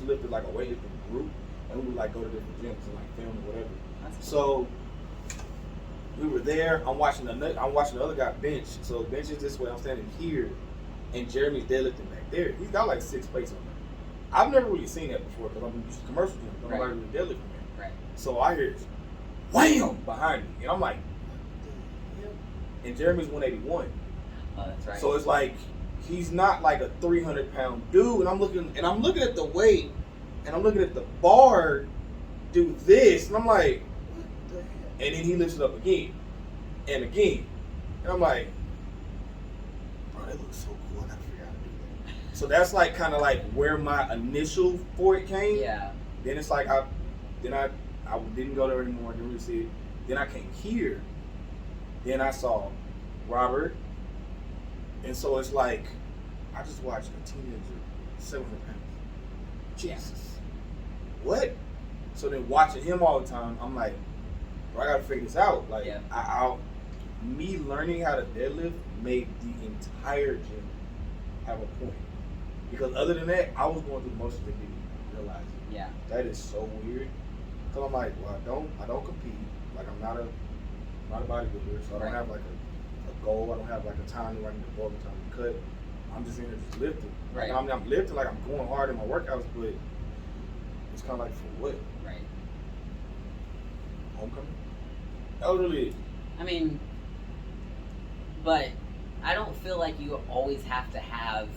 to lift with like a weightlifting group, and we would like go to different gyms and like film or whatever. That's So cool. we were there. I'm watching the other guy bench. So the bench is this way. I'm standing here, and Jeremy's deadlifting back there. He's got like 6 plates on there. I've never really seen that before because I'm used to commercial gyms. Nobody really deadlifting there. Right. So I hear this wham behind me, and I'm like, what the hell? And Jeremy's 181. Oh, that's right. So it's like he's not like a 300-pound dude, and I'm looking at the weight, and I'm looking at the bar do this, and I'm like, what the hell? And then he lifts it up again, and again, and I'm like, bro, that looks so cool. I gotta figure out how to do that. So that's like kind of like where my initial for it came. Yeah. Then it's like I didn't go there anymore. Didn't really see it. Then I came here. Then I saw Robert. And so it's like, I just watched a teenager, 700 pounds. Jesus. What? So then watching him all the time, I'm like, bro, I gotta figure this out. Like, yeah. Me learning how to deadlift made the entire gym have a point. Because other than that, I was going through the motions that didn't realize it. Yeah. That is so weird. Cause I'm like, well, I don't compete. Like I'm not a bodybuilder, so I don't have like a goal. I don't have like a time where I need to bulk, time to cut. I'm just in there just lifting. Right. Like, I'm lifting like I'm going hard in my workouts, but it's kind of like for what? Right. Homecoming? That was really it. I mean, but I don't feel like you always have to have.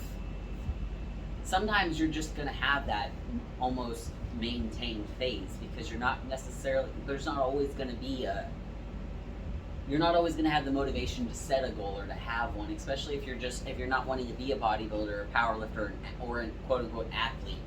Sometimes you're just gonna have that almost maintained phase because you're not necessarily. There's not always gonna be a. You're not always gonna have the motivation to set a goal or to have one, especially if you're not wanting to be a bodybuilder, a powerlifter, or a quote unquote athlete.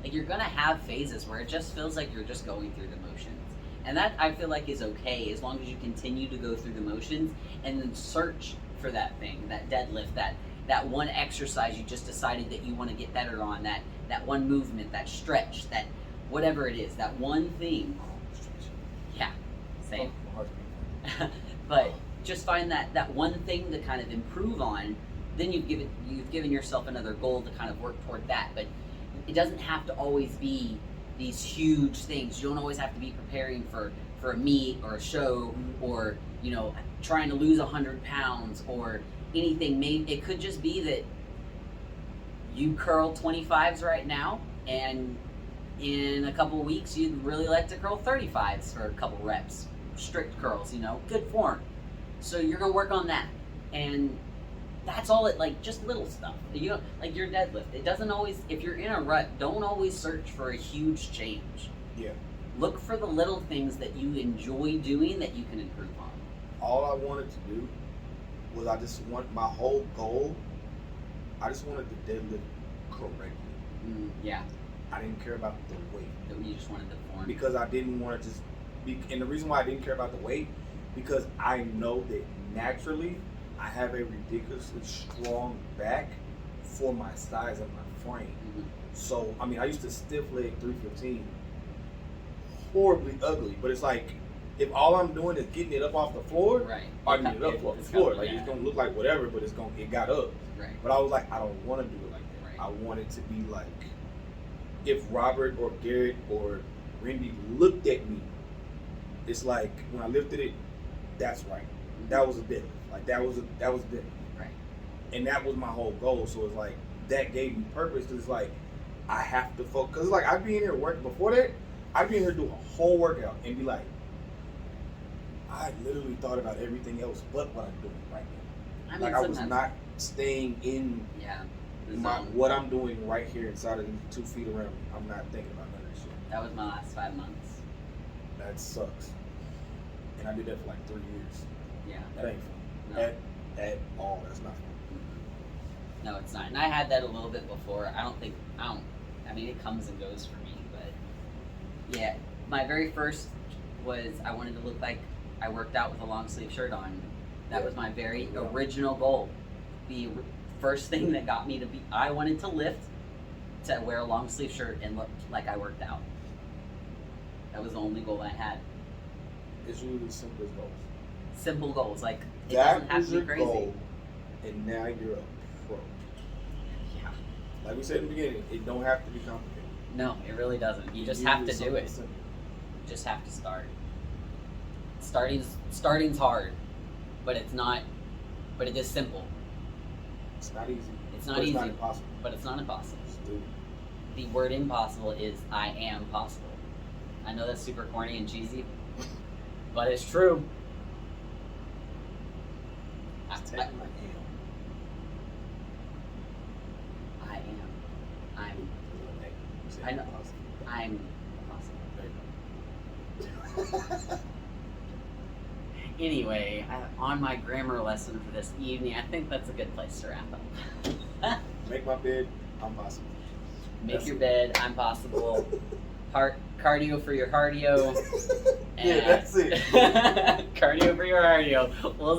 Like you're gonna have phases where it just feels like you're just going through the motions. And that I feel like is okay as long as you continue to go through the motions and then search for that thing, that deadlift, that one exercise you just decided that you want to get better on, that one movement, that stretch, that whatever it is, that one thing. Yeah, same. But just find that one thing to kind of improve on, then you've given yourself another goal to kind of work toward that. But it doesn't have to always be these huge things. You don't always have to be preparing for a meet or a show or, trying to lose 100 pounds or anything. Maybe it could just be that you curl 25s right now, and in a couple of weeks you'd really like to curl 35s for a couple reps. Strict curls, good form. So you're gonna work on that, and That's all it, like, just little stuff. You know, like your deadlift. It doesn't always, if you're in a rut, don't always search for a huge change. Yeah. Look for the little things that you enjoy doing that you can improve on. All I wanted to do was my whole goal, I just wanted to deadlift correctly. Yeah. I didn't care about the weight. You just wanted the form. Because I didn't want to just be, and the reason why I didn't care about the weight, because I know that naturally I have a ridiculously strong back for my size and my frame. So, I mean, I used to stiff leg 315, horribly ugly, but it's like, if all I'm doing is getting it up off the floor, Right. I get it up off the floor. Like, yeah. it's gonna look like whatever, but it got up. Right. But I was like, I don't want to do it like that. Right. I want it to be like, if Robert or Garrett or Randy looked at me, it's like when I lifted it, that's right. That was a deadlift. Like that was a deadlift. Right. And that was my whole goal. So it's like that gave me purpose. Cause it's like I have to focus. Cause it's like I'd be in here working before that. I'd be in here doing a whole workout and be like, I literally thought about everything else but what I'm doing right now. I mean, Like I was not staying in what I'm doing right here inside of these 2 feet around me. I'm not thinking about none of that shit. That was my last 5 months. That sucks. And I did that for like 3 years. Yeah. That ain't fun. No. At all. That's not fun. No, it's not. And I had that a little bit before. I mean, it comes and goes for me, but yeah. My very first was I wanted to look like I worked out with a long sleeve shirt on. That was my very original goal. The first thing that got me to I wanted to lift, to wear a long sleeve shirt and look like I worked out. That was the only goal I had. It's really the simplest goals. Simple goals, like it That doesn't have was to be your crazy. goal, and now you're a pro. Yeah. Like we said in the beginning, it don't have to be complicated. No, it really doesn't. You just have to do it. You just have to start. Starting's hard, but it's not. But it is simple. It's not easy. It's not but easy. It's not impossible. But it's not impossible. Just do it. The word impossible is I am possible. I know that's super corny and cheesy, but it's true. Just take my hand. I know. I'm possible. Anyway, on my grammar lesson for this evening, I think that's a good place to wrap up. Make my bed. I'm possible. Make your bed. I'm possible. Cardio for your Heartio. Yeah, that's it. Cardio for your Heartio. We'll